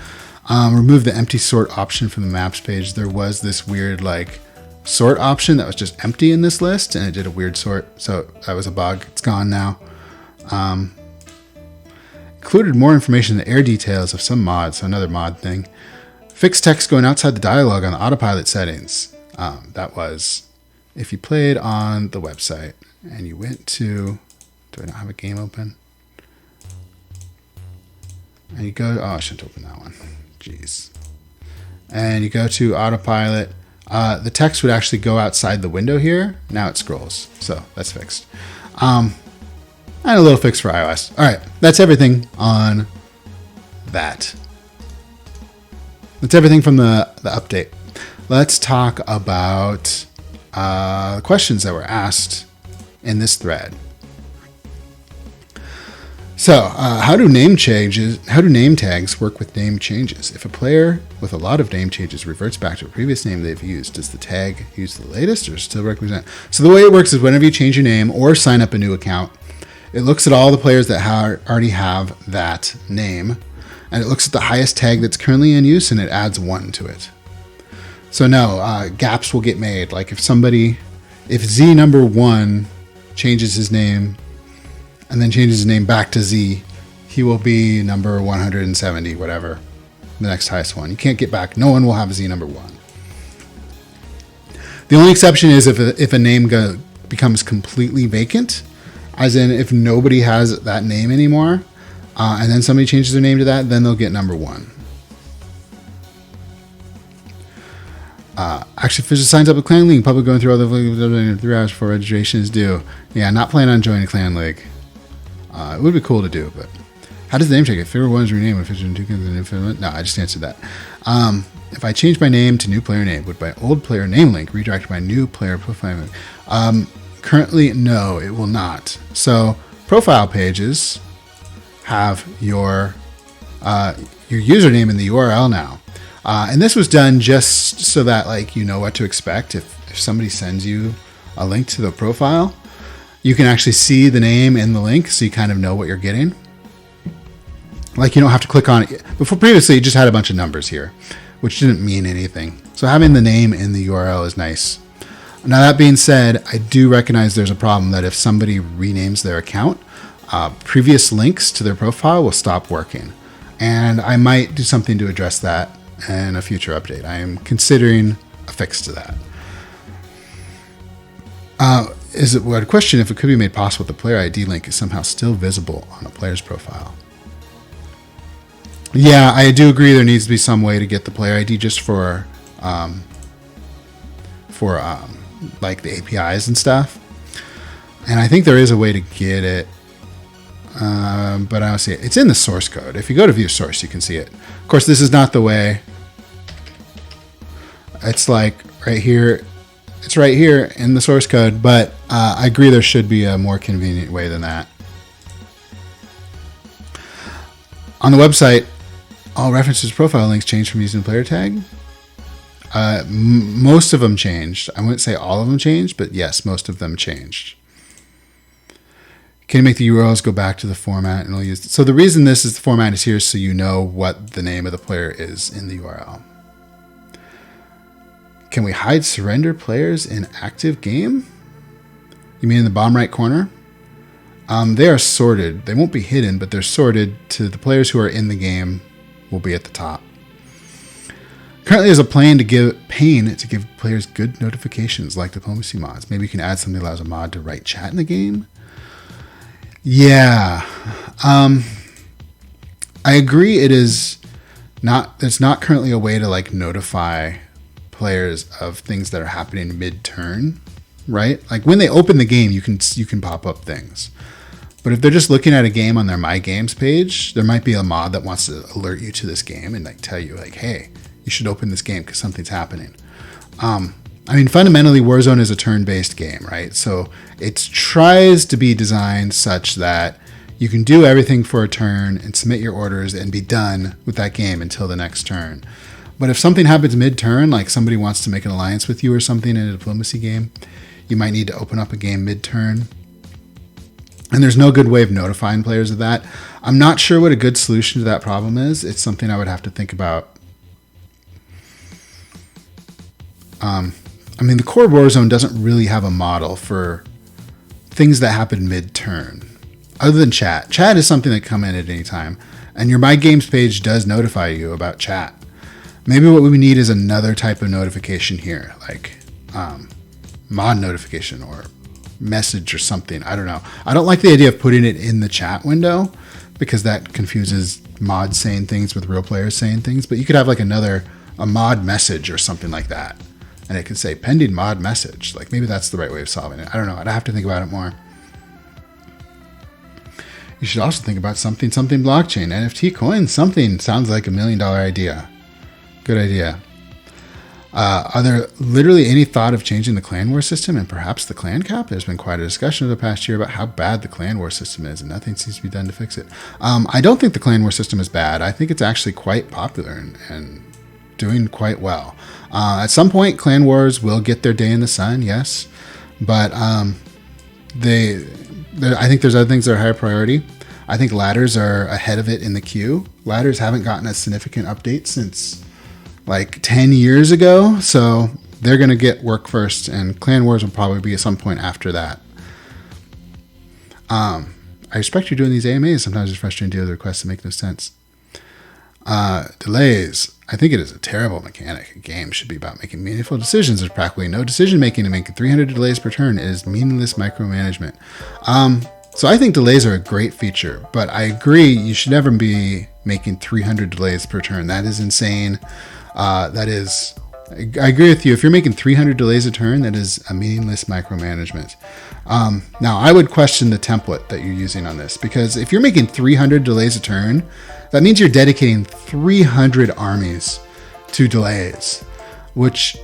Remove the empty sort option from the maps page. There was this weird like sort option that was just empty in this list, and it did a weird sort. So that was a bug. It's gone now. Included more information in the air details of some mods. So another mod thing. Fixed text going outside the dialogue on the autopilot settings. That was if you played on the website and you went to, do I not have a game open? And you go, oh, I shouldn't open that one. Jeez. And you go to autopilot. The text would actually go outside the window here. Now it scrolls. So that's fixed. And a little fix for iOS. All right. That's everything on that. That's everything from the update. Let's talk about questions that were asked in this thread. So, how do name tags work with name changes? If a player with a lot of name changes reverts back to a previous name they've used, does the tag use the latest or still represent? So the way it works is whenever you change your name or sign up a new account, it looks at all the players that already have that name, and it looks at the highest tag that's currently in use, and it adds 1 to it. So no, gaps will get made. Like if Z number 1 changes his name and then changes his name back to Z, he will be number 170, whatever, the next highest one. You can't get back. No one will have a Z number 1. The only exception is if a name becomes completely vacant, as in if nobody has that name anymore, and then somebody changes their name to that, then they'll get number 1. Actually, Fizzer signs up with Clan League. Public going through all the 3 hours before registration is due. Yeah, not planning on joining Clan League. It would be cool to do, but how does the name check? If Figure 1 is renamed with Fizzer and 2 can infinite? No, I just answered that. If I change my name to new player name, would my old player name link redirect my new player profile? Currently, no, it will not. So profile pages have your username in the URL now. And this was done just so that like you know what to expect. If somebody sends you a link to the profile, you can actually see the name in the link, so you kind of know what you're getting. Like you don't have to click on it. Before previously, you just had a bunch of numbers here, which didn't mean anything. So having the name in the URL is nice. Now that being said, I do recognize there's a problem that if somebody renames their account, previous links to their profile will stop working. And I might do something to address that in a future update. I am considering a fix to that. Is it a question if it could be made possible that the player ID link is somehow still visible on a player's profile? Yeah, I do agree there needs to be some way to get the player ID just for like the APIs and stuff. And I think there is a way to get it. But I don't see it. It's in the source code. If you go to view source, you can see it. Of course, this is not the way. It's like right here. It's right here in the source code, but I agree there should be a more convenient way than that. On the website, all references to profile links changed from using the player tag. Most of them changed. I wouldn't say all of them changed, but yes, most of them changed. Can you make the URLs go back to the format and we'll use it? So the reason the format is here is so you know what the name of the player is in the URL. Can we hide surrender players in active game? You mean in the bottom right corner? They are sorted. They won't be hidden, but they're sorted to the players who are in the game will be at the top. Currently, there's a plan to give players good notifications like diplomacy mods. Maybe you can add something that allows a mod to write chat in the game. Yeah, I agree. There's not currently a way to like notify players of things that are happening mid-turn, right? Like when they open the game, you can pop up things. But if they're just looking at a game on their My Games page, there might be a mod that wants to alert you to this game and like tell you like, hey, you should open this game because something's happening. I mean, fundamentally, Warzone is a turn-based game, right? So it tries to be designed such that you can do everything for a turn and submit your orders and be done with that game until the next turn. But if something happens mid-turn, like somebody wants to make an alliance with you or something in a diplomacy game, you might need to open up a game mid-turn. And there's no good way of notifying players of that. I'm not sure what a good solution to that problem is. It's something I would have to think about. I mean, the core Warzone doesn't really have a model for things that happen mid-turn. Other than chat. Chat is something that can come in at any time. And your My Games page does notify you about chat. Maybe what we need is another type of notification here, like mod notification or message or something. I don't know. I don't like the idea of putting it in the chat window because that confuses mods saying things with real players saying things. But you could have like a mod message or something like that. And it could say pending mod message. Like maybe that's the right way of solving it. I don't know. I'd have to think about it more. You should also think about something blockchain, NFT coins, something. Sounds like $1 million idea. Good idea. Are there literally any thought of changing the clan war system and perhaps the clan cap? There's been quite a discussion over the past year about how bad the clan war system is, and nothing seems to be done to fix it. I don't think the clan war system is bad. I think it's actually quite popular and doing quite well. At some point, clan wars will get their day in the sun, yes, but I think there's other things that are higher priority. I think ladders are ahead of it in the queue. Ladders haven't gotten a significant update since like 10 years ago, so they're going to get work first, and clan wars will probably be at some point after that. I respect you doing these AMAs. Sometimes it's frustrating to deal with requests that make no sense. Delays. I think it is a terrible mechanic. A game should be about making meaningful decisions. There's practically no decision making, and making 300 delays per turn is meaningless micromanagement. So I think delays are a great feature, but I agree you should never be making 300 delays per turn. That is insane. I agree with you. If you're making 300 delays a turn, that is a meaningless micromanagement. Now, I would question the template that you're using on this, because if you're making 300 delays a turn, that means you're dedicating 300 armies to delays, which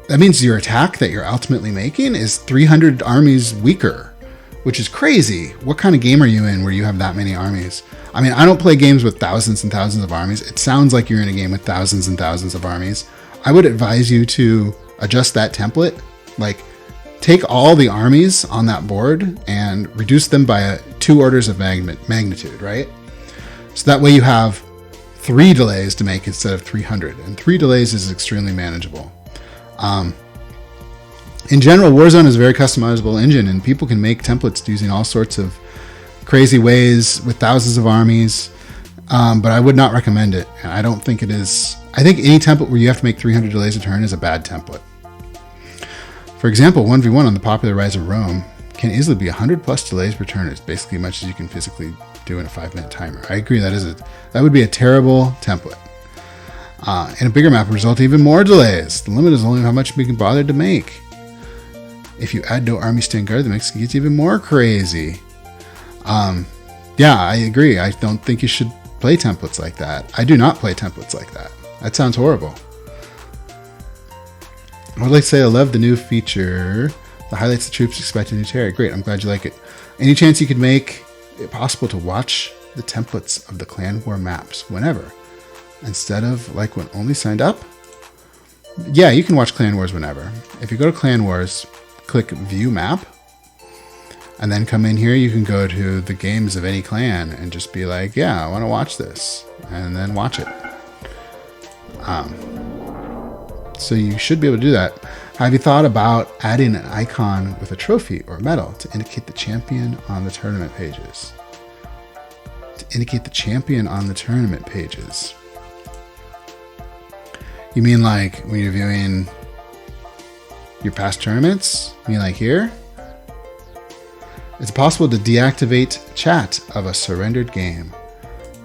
that means your attack that you're ultimately making is 300 armies weaker, which is crazy. What kind of game are you in where you have that many armies? I mean, I don't play games with thousands and thousands of armies. It sounds like you're in a game with thousands and thousands of armies. I would advise you to adjust that template. Like, take all the armies on that board and reduce them by 2 orders of magnitude, right? So that way you have 3 delays to make instead of 300. And 3 delays is extremely manageable. In general, Warzone is a very customizable engine, and people can make templates using all sorts of crazy ways with thousands of armies. But I would not recommend it. And I don't think it is. I think any template where you have to make 300 delays a turn is a bad template. For example, 1v1 on the popular Rise of Rome can easily be 100 plus delays per turn. It's basically as much as you can physically do in a 5-minute timer. I agree that would be a terrible template. In a bigger map, result in even more delays. The limit is only how much we can bother to make. If you add no army stand guard, the mix gets even more crazy. Yeah, I agree. I don't think you should play templates like that. I do not play templates like that. That sounds horrible. I would like to say I love the new feature that highlights the troops expect a new terror. Great, I'm glad you like it. Any chance you could make it possible to watch the templates of the clan war maps whenever, instead of like when only signed up? Yeah, you can watch Clan Wars whenever. If you go to Clan Wars, click View Map, and then come in here, you can go to the games of any clan and just be like, yeah, I want to watch this, and then watch it. So you should be able to do that. Have you thought about adding an icon with a trophy or medal to indicate the champion on the tournament pages? You mean like when you're viewing your past tournaments? You mean like here? It's possible to deactivate chat of a surrendered game.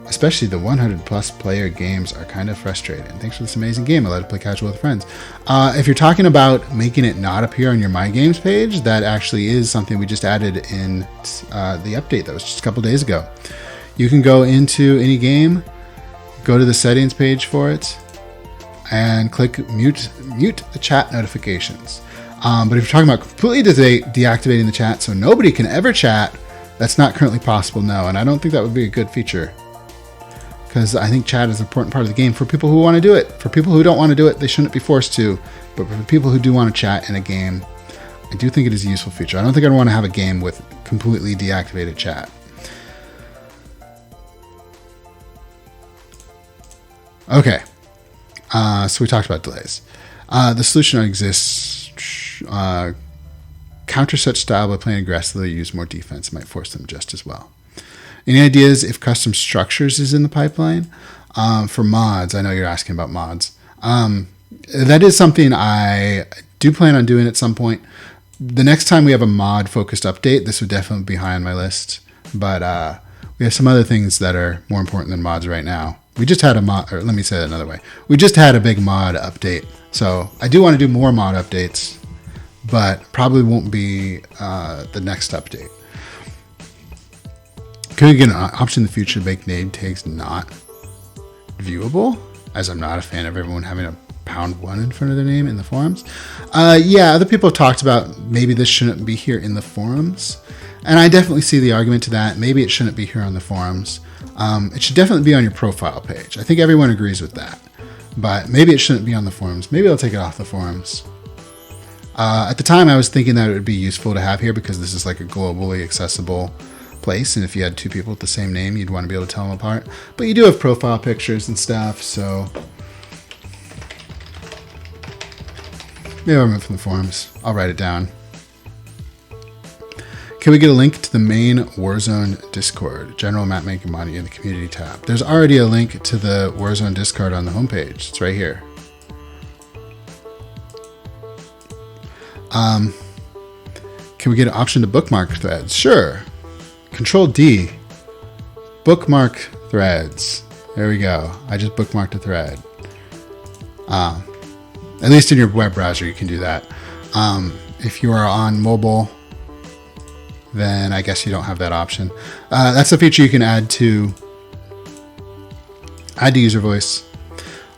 Especially the 100 plus player games are kind of frustrating. Thanks for this amazing game. I love to play casual with friends. If you're talking about making it not appear on your My Games page, that actually is something we just added in the update that was just a couple days ago. You can go into any game, go to the settings page for it, and click mute the chat notifications. But if you're talking about completely deactivating the chat so nobody can ever chat, that's not currently possible, no. And I don't think that would be a good feature, because I think chat is an important part of the game for people who want to do it. For people who don't want to do it, they shouldn't be forced to. But for people who do want to chat in a game, I do think it is a useful feature. I don't think I'd want to have a game with completely deactivated chat. Okay, so we talked about delays. The solution exists. Counter such style by playing aggressively, use more defense, might force them just as well. Any ideas if custom structures is in the pipeline? For mods, I know you're asking about mods. That is something I do plan on doing at some point. The next time we have a mod-focused update, this would definitely be high on my list. But we have some other things that are more important than mods right now. We just had a mod, or let me say that another way. We just had a big mod update. So I do want to do more mod updates, but probably won't be the next update. Could we get an option in the future to make name tags not viewable? As I'm not a fan of everyone having a #1 in front of their name in the forums. Yeah, other people have talked about maybe this shouldn't be here in the forums. And I definitely see the argument to that. Maybe it shouldn't be here on the forums. It should definitely be on your profile page. I think everyone agrees with that. But maybe it shouldn't be on the forums. Maybe I'll take it off the forums. At the time, I was thinking that it would be useful to have here because this is like a globally accessible place. And if you had two people with the same name, you'd want to be able to tell them apart. But you do have profile pictures and stuff, so maybe I'll remove it from the forums. I'll write it down. Can we get a link to the main Warzone Discord? General map making mod in the community tab. There's already a link to the Warzone Discord on the homepage. It's right here. Can we get an option to bookmark threads? Sure. Control D. Bookmark threads. There we go. I just bookmarked a thread. At least in your web browser, you can do that. If you are on mobile, then I guess you don't have that option. That's a feature you can add to user voice.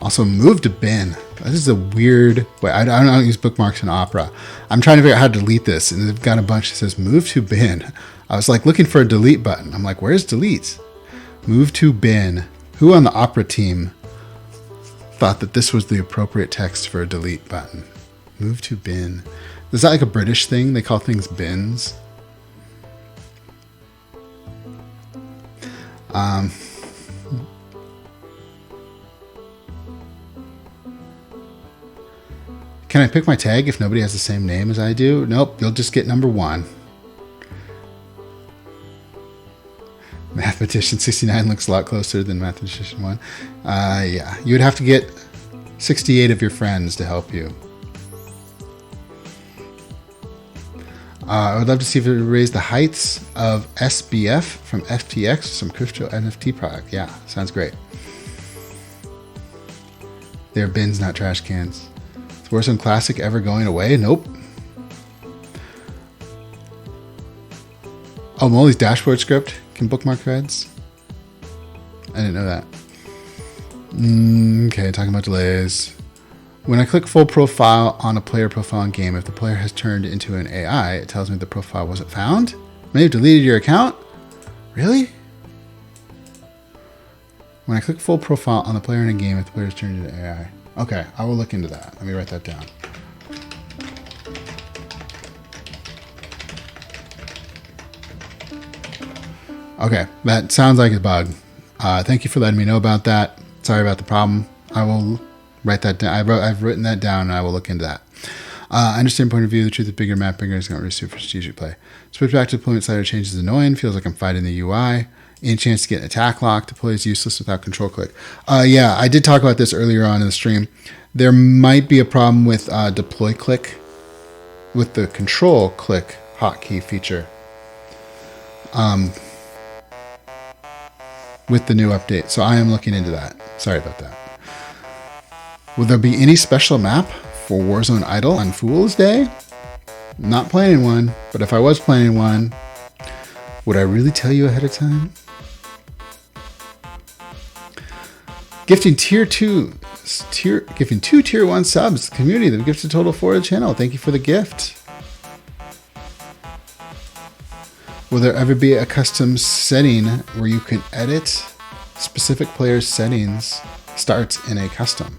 Also, move to bin. This is a weird way. I don't use bookmarks in Opera. I'm trying to figure out how to delete this, and they've got a bunch that says move to bin. I was like looking for a delete button. I'm like, where's delete? Move to bin. Who on the Opera team thought that this was the appropriate text for a delete button? Move to bin. Is that like a British thing? They call things bins. Can I pick my tag if nobody has the same name as I do? Nope, you'll just get number 1. Mathematician 69 looks a lot closer than Mathematician 1. Yeah, you would have to get 68 of your friends to help you. I would love to see if it would raise the heights of SBF from FTX, some crypto NFT product. Yeah, sounds great. They're bins, not trash cans. Is Warzone Classic ever going away? Nope. Oh, Molly's dashboard script can bookmark threads? I didn't know that. Okay, talking about delays. When I click full profile on a player profile in game, if the player has turned into an AI, it tells me the profile wasn't found. May have deleted your account? Really? When I click full profile on the player in a game, if the player has turned into AI. Okay, I will look into that. Let me write that down. Okay, that sounds like a bug. Thank you for letting me know about that. Sorry about the problem. I will write that down. I've written that down, and I will look into that. I understand point of view. The truth is bigger map, bigger is going to reduce for strategic play. Switch back to deployment slider change is annoying. Feels like I'm fighting the UI. Any chance to get an attack lock? Deploy is useless without control click. Yeah, I did talk about this earlier on in the stream. There might be a problem with deploy click with the control click hotkey feature. With the new update. So I am looking into that. Sorry about that. Will there be any special map for Warzone Idle on Fool's Day? Not planning one, but if I was planning one, would I really tell you ahead of time? Gifting two tier 1 subs. The community that gifts a total 4 to the channel. Thank you for the gift. Will there ever be a custom setting where you can edit specific players' settings starts in a custom?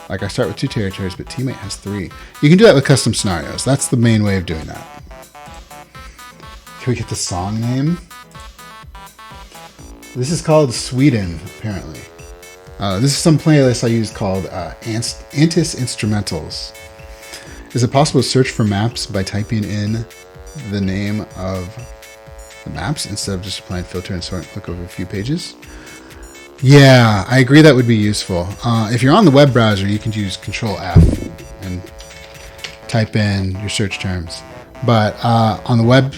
Like I start with 2 territories, but teammate has 3. You can do that with custom scenarios. That's the main way of doing that. Can we get the song name? This is called Sweden, apparently. This is some playlist I use called Antis Instrumentals. Is it possible to search for maps by typing in the name of the maps instead of just applying filter and sort and click over a few pages? Yeah, I agree that would be useful. If you're on the web browser, you can use Control F and type in your search terms. But on the web,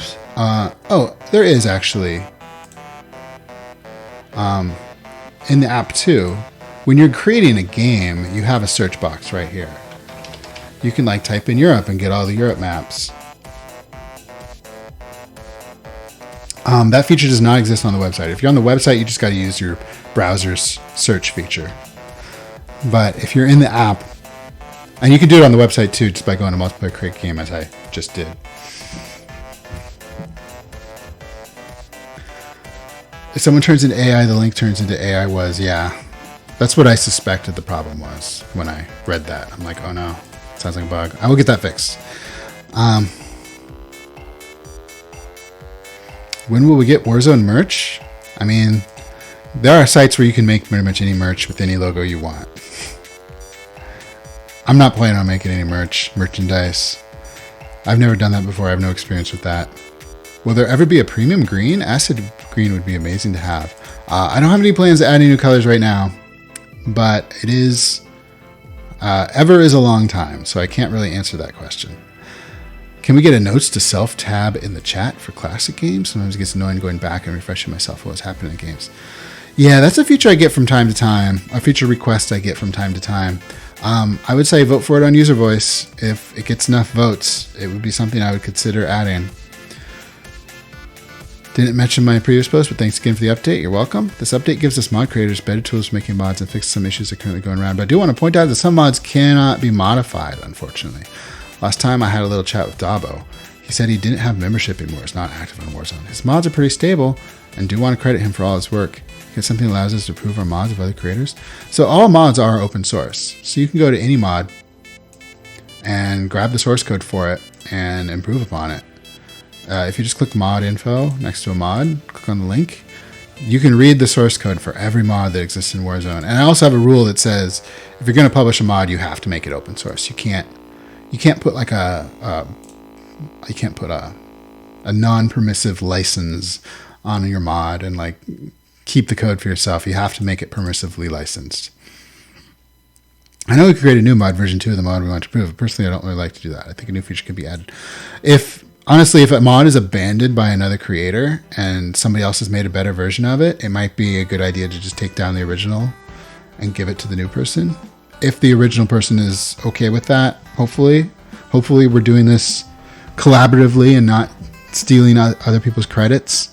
there is actually in the app too. When you're creating a game, you have a search box right here. You can like type in Europe and get all the Europe maps. That feature does not exist on the website. If you're on the website, you just got to use your browser's search feature. But if you're in the app, and you can do it on the website too, just by going to multiplayer create game as I just did. If someone turns into AI, the link turns into AI was, yeah. That's what I suspected the problem was when I read that. I'm like, oh no, sounds like a bug. I will get that fixed. When will we get Warzone merch? I mean, there are sites where you can make pretty much any merch with any logo you want. I'm not planning on making any merchandise. I've never done that before. I have no experience with that. Will there ever be a premium green? Acid green would be amazing to have. I don't have any plans to add any new colors right now, but it is, ever is a long time, so I can't really answer that question. Can we get a notes to self tab in the chat for classic games? Sometimes it gets annoying going back and refreshing myself what's happening in games. Yeah, that's a feature I get from time to time, a feature request I get from time to time. I would say vote for it on user voice. If it gets enough votes, it would be something I would consider adding. Didn't mention my previous post, but thanks again for the update. You're welcome. This update gives us mod creators better tools for making mods and fixes some issues that are currently going around. But I do want to point out that some mods cannot be modified, unfortunately. Last time I had a little chat with Dabo. He said he didn't have membership anymore. It's not active on Warzone. His mods are pretty stable and do want to credit him for all his work. It's something that allows us to approve our mods of other creators. So all mods are open source. So you can go to any mod and grab the source code for it and improve upon it. If you just click mod info next to a mod, click on the link, you can read the source code for every mod that exists in Warzone. And I also have a rule that says if you're going to publish a mod, you have to make it open source. You can't put like a non-permissive license on your mod and like keep the code for yourself. You have to make it permissively licensed. I know we could create a new mod, version 2 of the mod we want to prove. Personally, I don't really like to do that. I think a new feature could be added. If a mod is abandoned by another creator and somebody else has made a better version of it, it might be a good idea to just take down the original and give it to the new person. If the original person is okay with that, hopefully we're doing this collaboratively and not stealing other people's credit.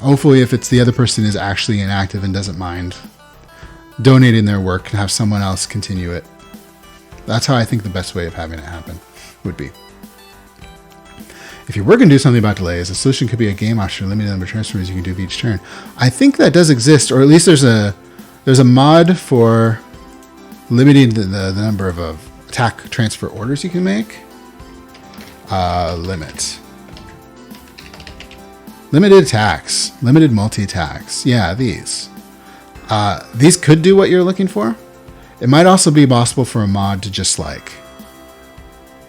Hopefully if it's the other person is actually inactive and doesn't mind donating their work and have someone else continue it. That's how I think the best way of having it happen would be. If you were going to do something about delays, the solution could be a game option, limited number of transfers you can do each turn. I think that does exist, or at least there's a mod for limiting the number of attack transfer orders you can make. Limited attacks, limited multi-attacks. Yeah, these could do what you're looking for. It might also be possible for a mod to just like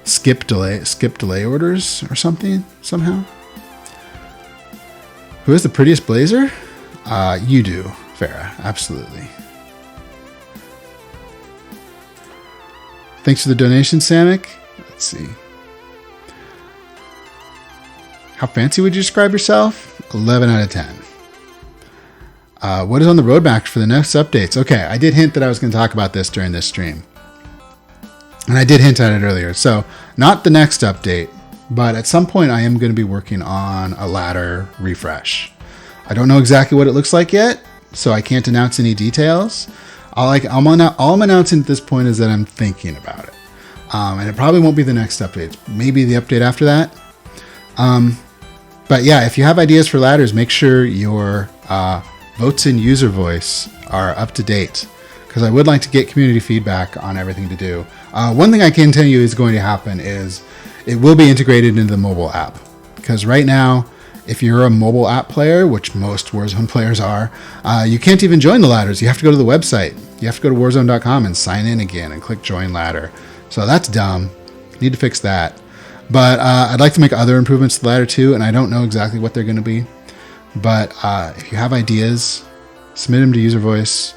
skip delay orders or something somehow. Who has the prettiest blazer? You do, Farah. Absolutely. Thanks for the donation, Samick. Let's see. How fancy would you describe yourself? 11 out of 10. What is on the roadmap for the next updates? Okay, I did hint that I was going to talk about this during this stream. And I did hint at it earlier. So, not the next update, but at some point I am going to be working on a ladder refresh. I don't know exactly what it looks like yet, so I can't announce any details. All I'm announcing at this point is that I'm thinking about it. And it probably won't be the next update. Maybe the update after that. But yeah, if you have ideas for ladders, make sure your votes in user voice are up to date. because I would like to get community feedback on everything to do. One thing I can tell you is going to happen is it will be integrated into the mobile app, because right now, if you're a mobile app player, which most Warzone players are, you can't even join the ladders. You have to go to the website. You have to go to warzone.com and sign in again and click join ladder. So that's dumb. Need to fix that. But I'd like to make other improvements to the ladder too, and I don't know exactly what they're going to be. But if you have ideas, submit them to User Voice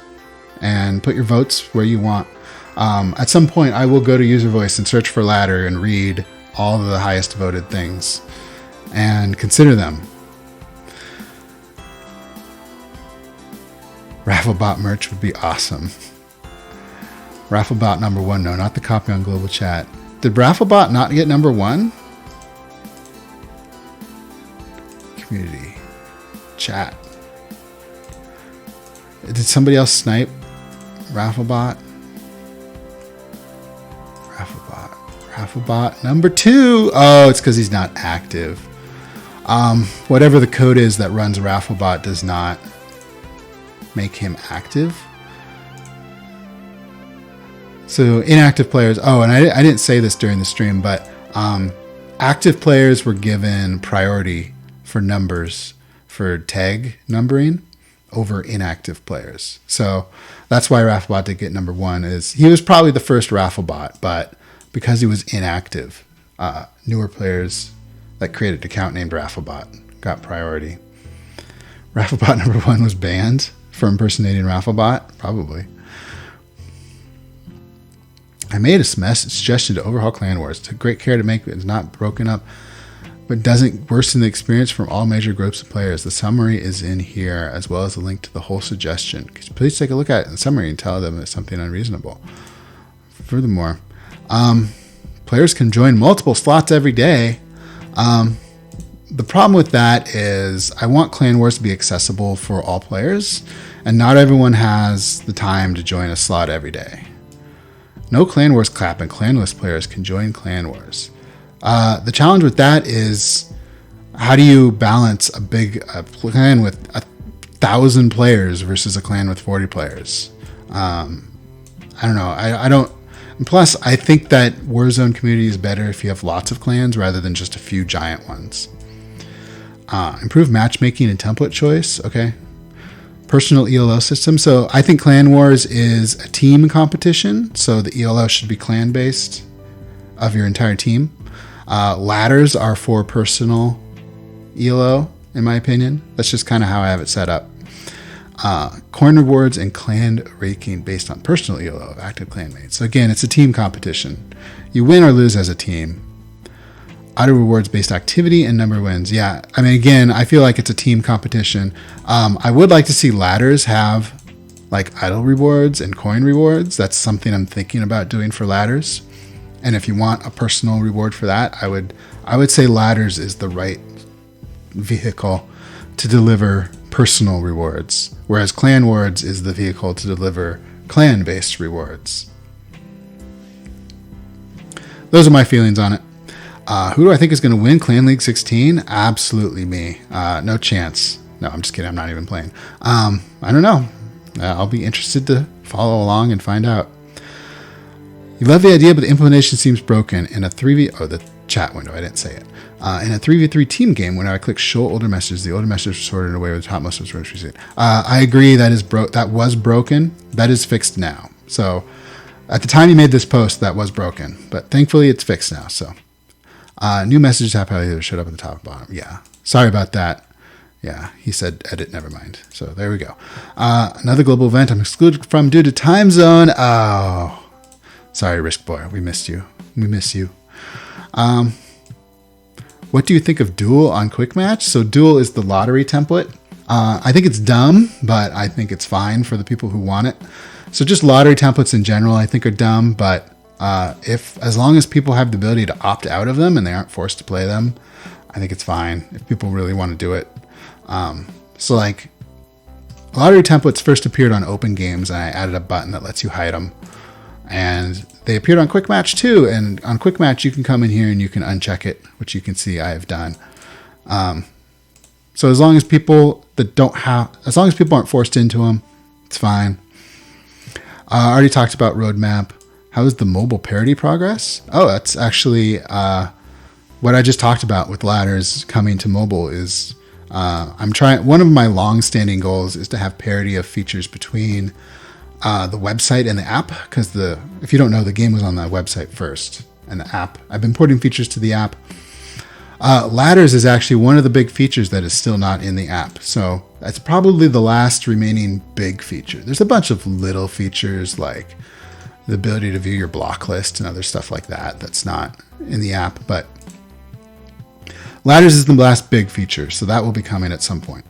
and put your votes where you want. At some point, I will go to User Voice and search for ladder and read all of the highest voted things and consider them. Rafflebot merch would be awesome. Rafflebot number 1. No, not the copy on global chat. Did Rafflebot not get number 1? Community. Chat. Did somebody else snipe Rafflebot? Rafflebot number 2. Oh, it's because he's not active. Whatever the code is that runs Rafflebot does not make him active. So inactive players. Oh, and I didn't say this during the stream, but active players were given priority for numbers for tag numbering over inactive players. So that's why Rafflebot did get number 1. Is he was probably the first Rafflebot, but because he was inactive, newer players that created an account named Rafflebot got priority. Rafflebot number 1 was banned for impersonating Rafflebot? Probably. I made a suggestion to overhaul Clan Wars. Took great care to make it not broken up, but doesn't worsen the experience from all major groups of players. The summary is in here, as well as a link to the whole suggestion. Could you please take a look at it in the summary and tell them it's something unreasonable. Furthermore, players can join multiple slots every day. The problem with that is I want Clan Wars to be accessible for all players, and not everyone has the time to join a slot every day. No Clan Wars clap, and clanless players can join Clan Wars. The challenge with that is, how do you balance a clan with 1,000 players versus a clan with 40 players? I don't know. I don't. And plus, I think that Warzone community is better if you have lots of clans rather than just a few giant ones. Improve matchmaking and template choice. Okay. Personal ELO system. So I think Clan Wars is a team competition. So the ELO should be clan based of your entire team. Ladders are for personal ELO, in my opinion. That's just kind of how I have it set up. Coin rewards and clan ranking based on personal ELO of active clanmates. So again, it's a team competition. You win or lose as a team. Auto rewards based activity and number of wins. Yeah, I mean, again, I feel like it's a team competition. I would like to see ladders have like idle rewards and coin rewards. That's something I'm thinking about doing for ladders. And if you want a personal reward for that, I would say ladders is the right vehicle to deliver personal rewards, whereas Clan Wars is the vehicle to deliver clan-based rewards. Those are my feelings on it. Who do I think is going to win Clan League 16? Absolutely me. No chance. No, I'm just kidding. I'm not even playing. I don't know. I'll be interested to follow along and find out. You love the idea, but the implementation seems broken. In a 3v... Oh, the chat window. I didn't say it. In a 3v3 team game, when I click show older messages, the older messages are sorted in a way where the topmost was received. I agree. That was broken. That is fixed now. So at the time you made this post, that was broken. But thankfully, it's fixed now. So... new messages have probably showed up at the top and bottom. Yeah. Sorry about that. Yeah. He said edit, never mind. So there we go. Another global event I'm excluded from due to time zone. Oh, sorry, Risk Boy. We missed you. We miss you. What do you think of Duel on Quick Match? So Duel is the lottery template. I think it's dumb, but I think it's fine for the people who want it. So just lottery templates in general, I think are dumb, but as long as people have the ability to opt out of them and they aren't forced to play them, I think it's fine if people really want to do it. So like lottery templates first appeared on Open Games, and I added a button that lets you hide them. And they appeared on Quick Match too. And on Quick Match, you can come in here and you can uncheck it, which you can see I have done. So as long as people aren't forced into them, it's fine. I already talked about roadmap. How is the mobile parity progress? Oh, that's actually what I just talked about with ladders coming to mobile. Is I'm trying. One of my long-standing goals is to have parity of features between the website and the app, because if you don't know, the game was on the website first and the app. I've been porting features to the app. Ladders is actually one of the big features that is still not in the app. So that's probably the last remaining big feature. There's a bunch of little features like the ability to view your block list and other stuff like that that's not in the app, but ladders is the last big feature, so that will be coming at some point.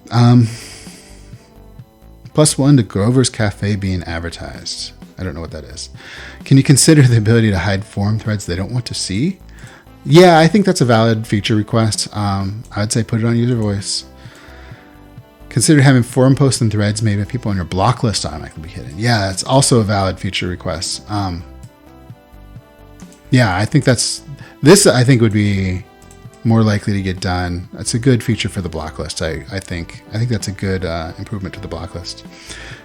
+1 to Grover's Cafe being advertised. I don't know what that is. Can you consider the ability to hide forum threads they don't want to see? Yeah, I think that's a valid feature request. I would say put it on user voice. Consider having forum posts and threads made by people on your block list automatically be hidden. Yeah, that's also a valid feature request. Yeah, I think I think would be more likely to get done. That's a good feature for the block list. I think that's a good improvement to the block list.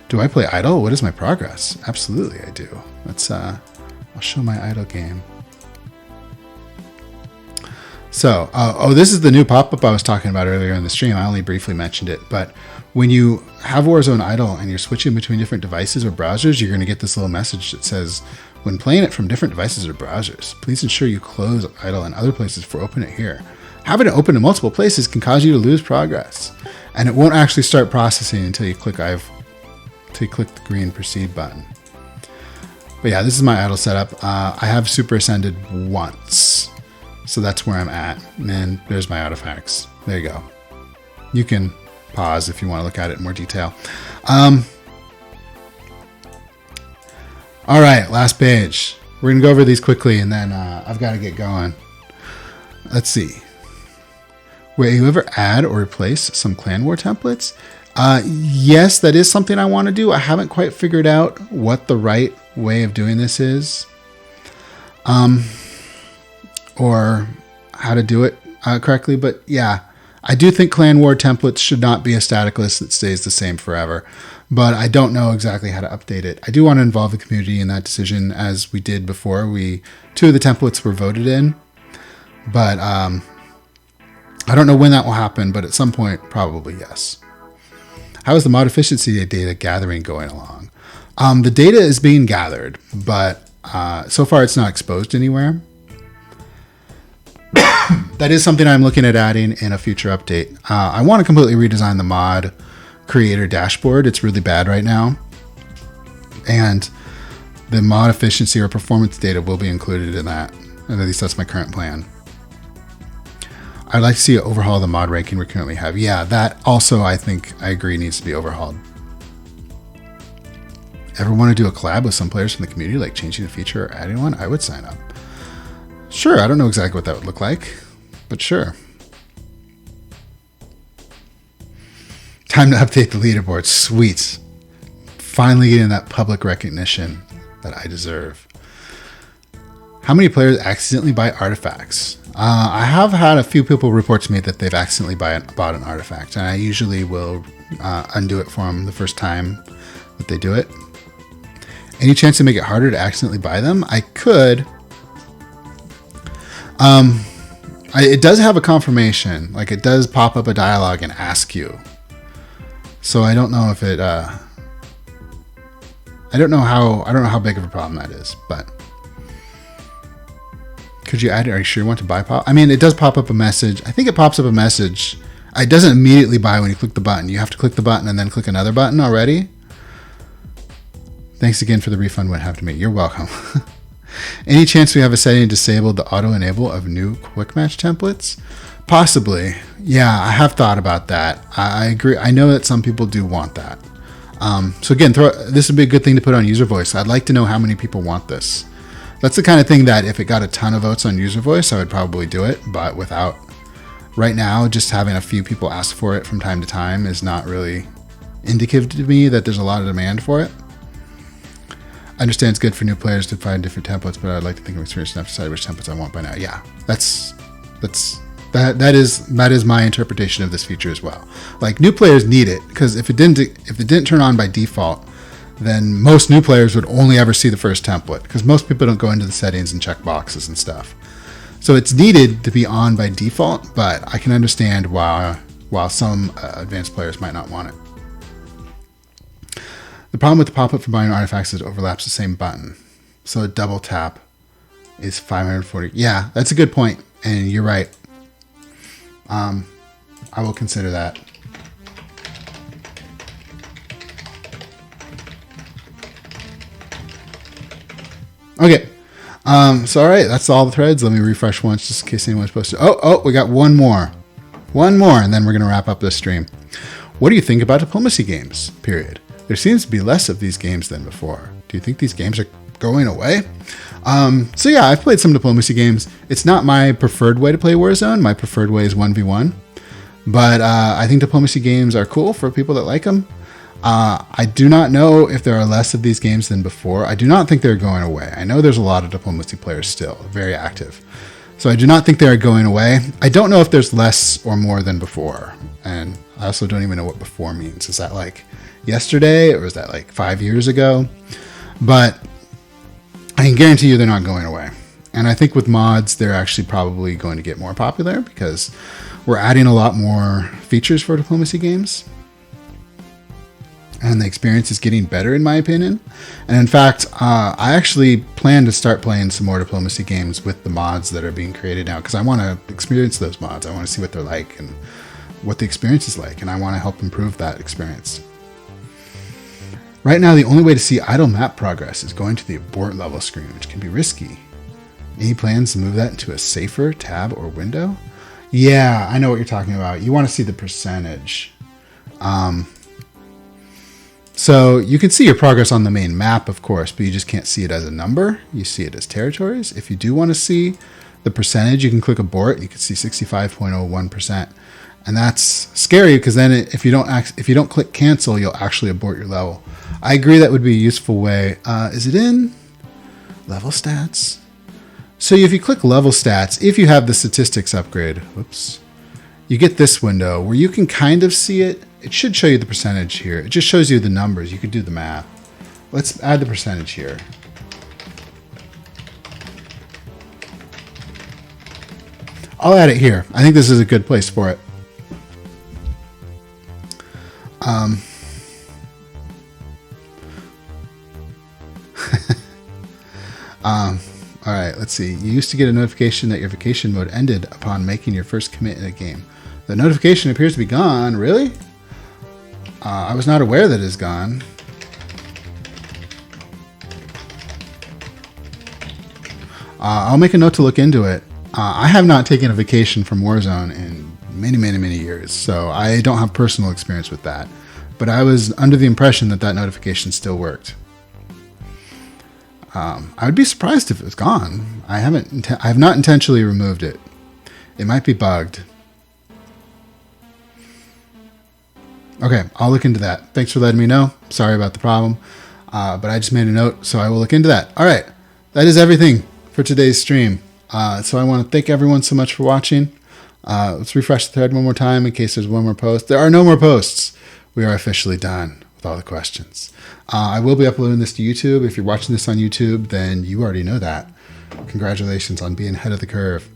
Do I play idle? What is my progress? Absolutely, I do. Let's I'll show my idle game. So, this is the new pop-up I was talking about earlier in the stream. I only briefly mentioned it, but when you have Warzone idle and you're switching between different devices or browsers, you're going to get this little message that says, when playing it from different devices or browsers, please ensure you close idle in other places before opening it here. Having it open in multiple places can cause you to lose progress, and it won't actually start processing until you click the green proceed button. But yeah, this is my idle setup. I have super ascended once. So that's where I'm at. And then there's my artifacts. There you go. You can pause if you want to look at it in more detail. All right, last page. We're going to go over these quickly, and then I've got to get going. Let's see. Will you ever add or replace some clan war templates? Yes, that is something I want to do. I haven't quite figured out what the right way of doing this is. Or how to do it correctly. But yeah, I do think clan war templates should not be a static list that stays the same forever. But I don't know exactly how to update it. I do want to involve the community in that decision, as we did before. 2 of the templates were voted in. But I don't know when that will happen, but at some point, probably yes. How is the mod efficiency data gathering going along? The data is being gathered, but so far it's not exposed anywhere. That is something I'm looking at adding in a future update. I want to completely redesign the mod creator dashboard. It's really bad right now. And the mod efficiency or performance data will be included in that. At least that's my current plan. I'd like to see it overhaul the mod ranking we currently have. Yeah, that also I think I agree needs to be overhauled. Ever want to do a collab with some players from the community, like changing a feature or adding one? I would sign up. Sure, I don't know exactly what that would look like, but sure. Time to update the leaderboard. Sweet. Finally getting that public recognition that I deserve. How many players accidentally buy artifacts? I have had a few people report to me that they've accidentally bought an artifact, and I usually will undo it for them the first time that they do it. Any chance to make it harder to accidentally buy them? I could. It does have a confirmation. Like, it does pop up a dialogue and ask you. So I don't know if it. I don't know how big of a problem that is, but. Could you add it? Are you sure you want to buy pop? I mean, it does pop up a message. I think it pops up a message. It doesn't immediately buy when you click the button. You have to click the button and then click another button already. Thanks again for the refund. What happened to me? You're welcome. Any chance we have a setting disabled the auto enable of new quick match templates? Possibly. Yeah, I have thought about that. I agree. I know that some people do want that. So again, this would be a good thing to put on user voice. I'd like to know how many people want this. That's the kind of thing that if it got a ton of votes on user voice, I would probably do it. But without, right now, just having a few people ask for it from time to time is not really indicative to me that there's a lot of demand for it. I understand it's good for new players to find different templates, but I'd like to think I'm experienced enough to decide which templates I want by now. Yeah, that's That is my interpretation of this feature as well. Like, new players need it, because if it didn't turn on by default, then most new players would only ever see the first template, because most people don't go into the settings and check boxes and stuff. So it's needed to be on by default, but I can understand why some advanced players might not want it. The problem with the pop-up for buying artifacts is it overlaps the same button. So a double tap is 540. Yeah, that's a good point, and you're right. I will consider that. Okay. So all right, that's all the threads. Let me refresh once just in case anyone's supposed to. Oh, we got one more, and then we're gonna wrap up this stream. What do you think about diplomacy games? Period. There seems to be less of these games than before. Do you think these games are going away? So yeah, I've played some diplomacy games. It's not my preferred way to play Warzone. My preferred way is 1v1. But I think diplomacy games are cool for people that like them. I do not know if there are less of these games than before. I do not think they're going away. I know there's a lot of diplomacy players still, very active. So I do not think they're going away. I don't know if there's less or more than before. And I also don't even know what before means. Is that like yesterday, or is that like 5 years ago? But I can guarantee you they're not going away. And I think with mods, they're actually probably going to get more popular, because we're adding a lot more features for diplomacy games. And the experience is getting better, in my opinion. And in fact, I actually plan to start playing some more diplomacy games with the mods that are being created now, because I want to experience those mods. I want to see what they're like and what the experience is like, and I want to help improve that experience. Right now, the only way to see idle map progress is going to the abort level screen, which can be risky. Any plans to move that into a safer tab or window? Yeah, I know what you're talking about. You want to see the percentage. So you can see your progress on the main map, of course, but you just can't see it as a number. You see it as territories. If you do want to see the percentage, you can click abort. You can see 65.01%. And that's scary, because then if you don't click cancel, you'll actually abort your level. I agree that would be a useful way. Is it in level stats? So if you click level stats, if you have the statistics upgrade, whoops, you get this window where you can kind of see it. It should show you the percentage here. It just shows you the numbers. You could do the math. Let's add the percentage here. I'll add it here. I think this is a good place for it. All right, let's see. You used to get a notification that your vacation mode ended upon making your first commit in a game. The notification appears to be gone. Really? I was not aware that it is gone. I'll make a note to look into it. I have not taken a vacation from Warzone in many years, so I don't have personal experience with that. But I was under the impression that that notification still worked. I would be surprised if it was gone. I have not intentionally removed it. It might be bugged. Okay, I'll look into that. Thanks for letting me know. Sorry about the problem, but I just made a note, so I will look into that. All right, that is everything for today's stream. So I want to thank everyone so much for watching. Let's refresh the thread one more time in case there's one more post. There are no more posts. We are officially done with all the questions. I will be uploading this to YouTube. If you're watching this on YouTube, then you already know that. Congratulations on being ahead of the curve.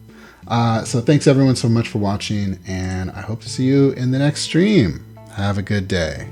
So thanks everyone so much for watching, and I hope to see you in the next stream. Have a good day.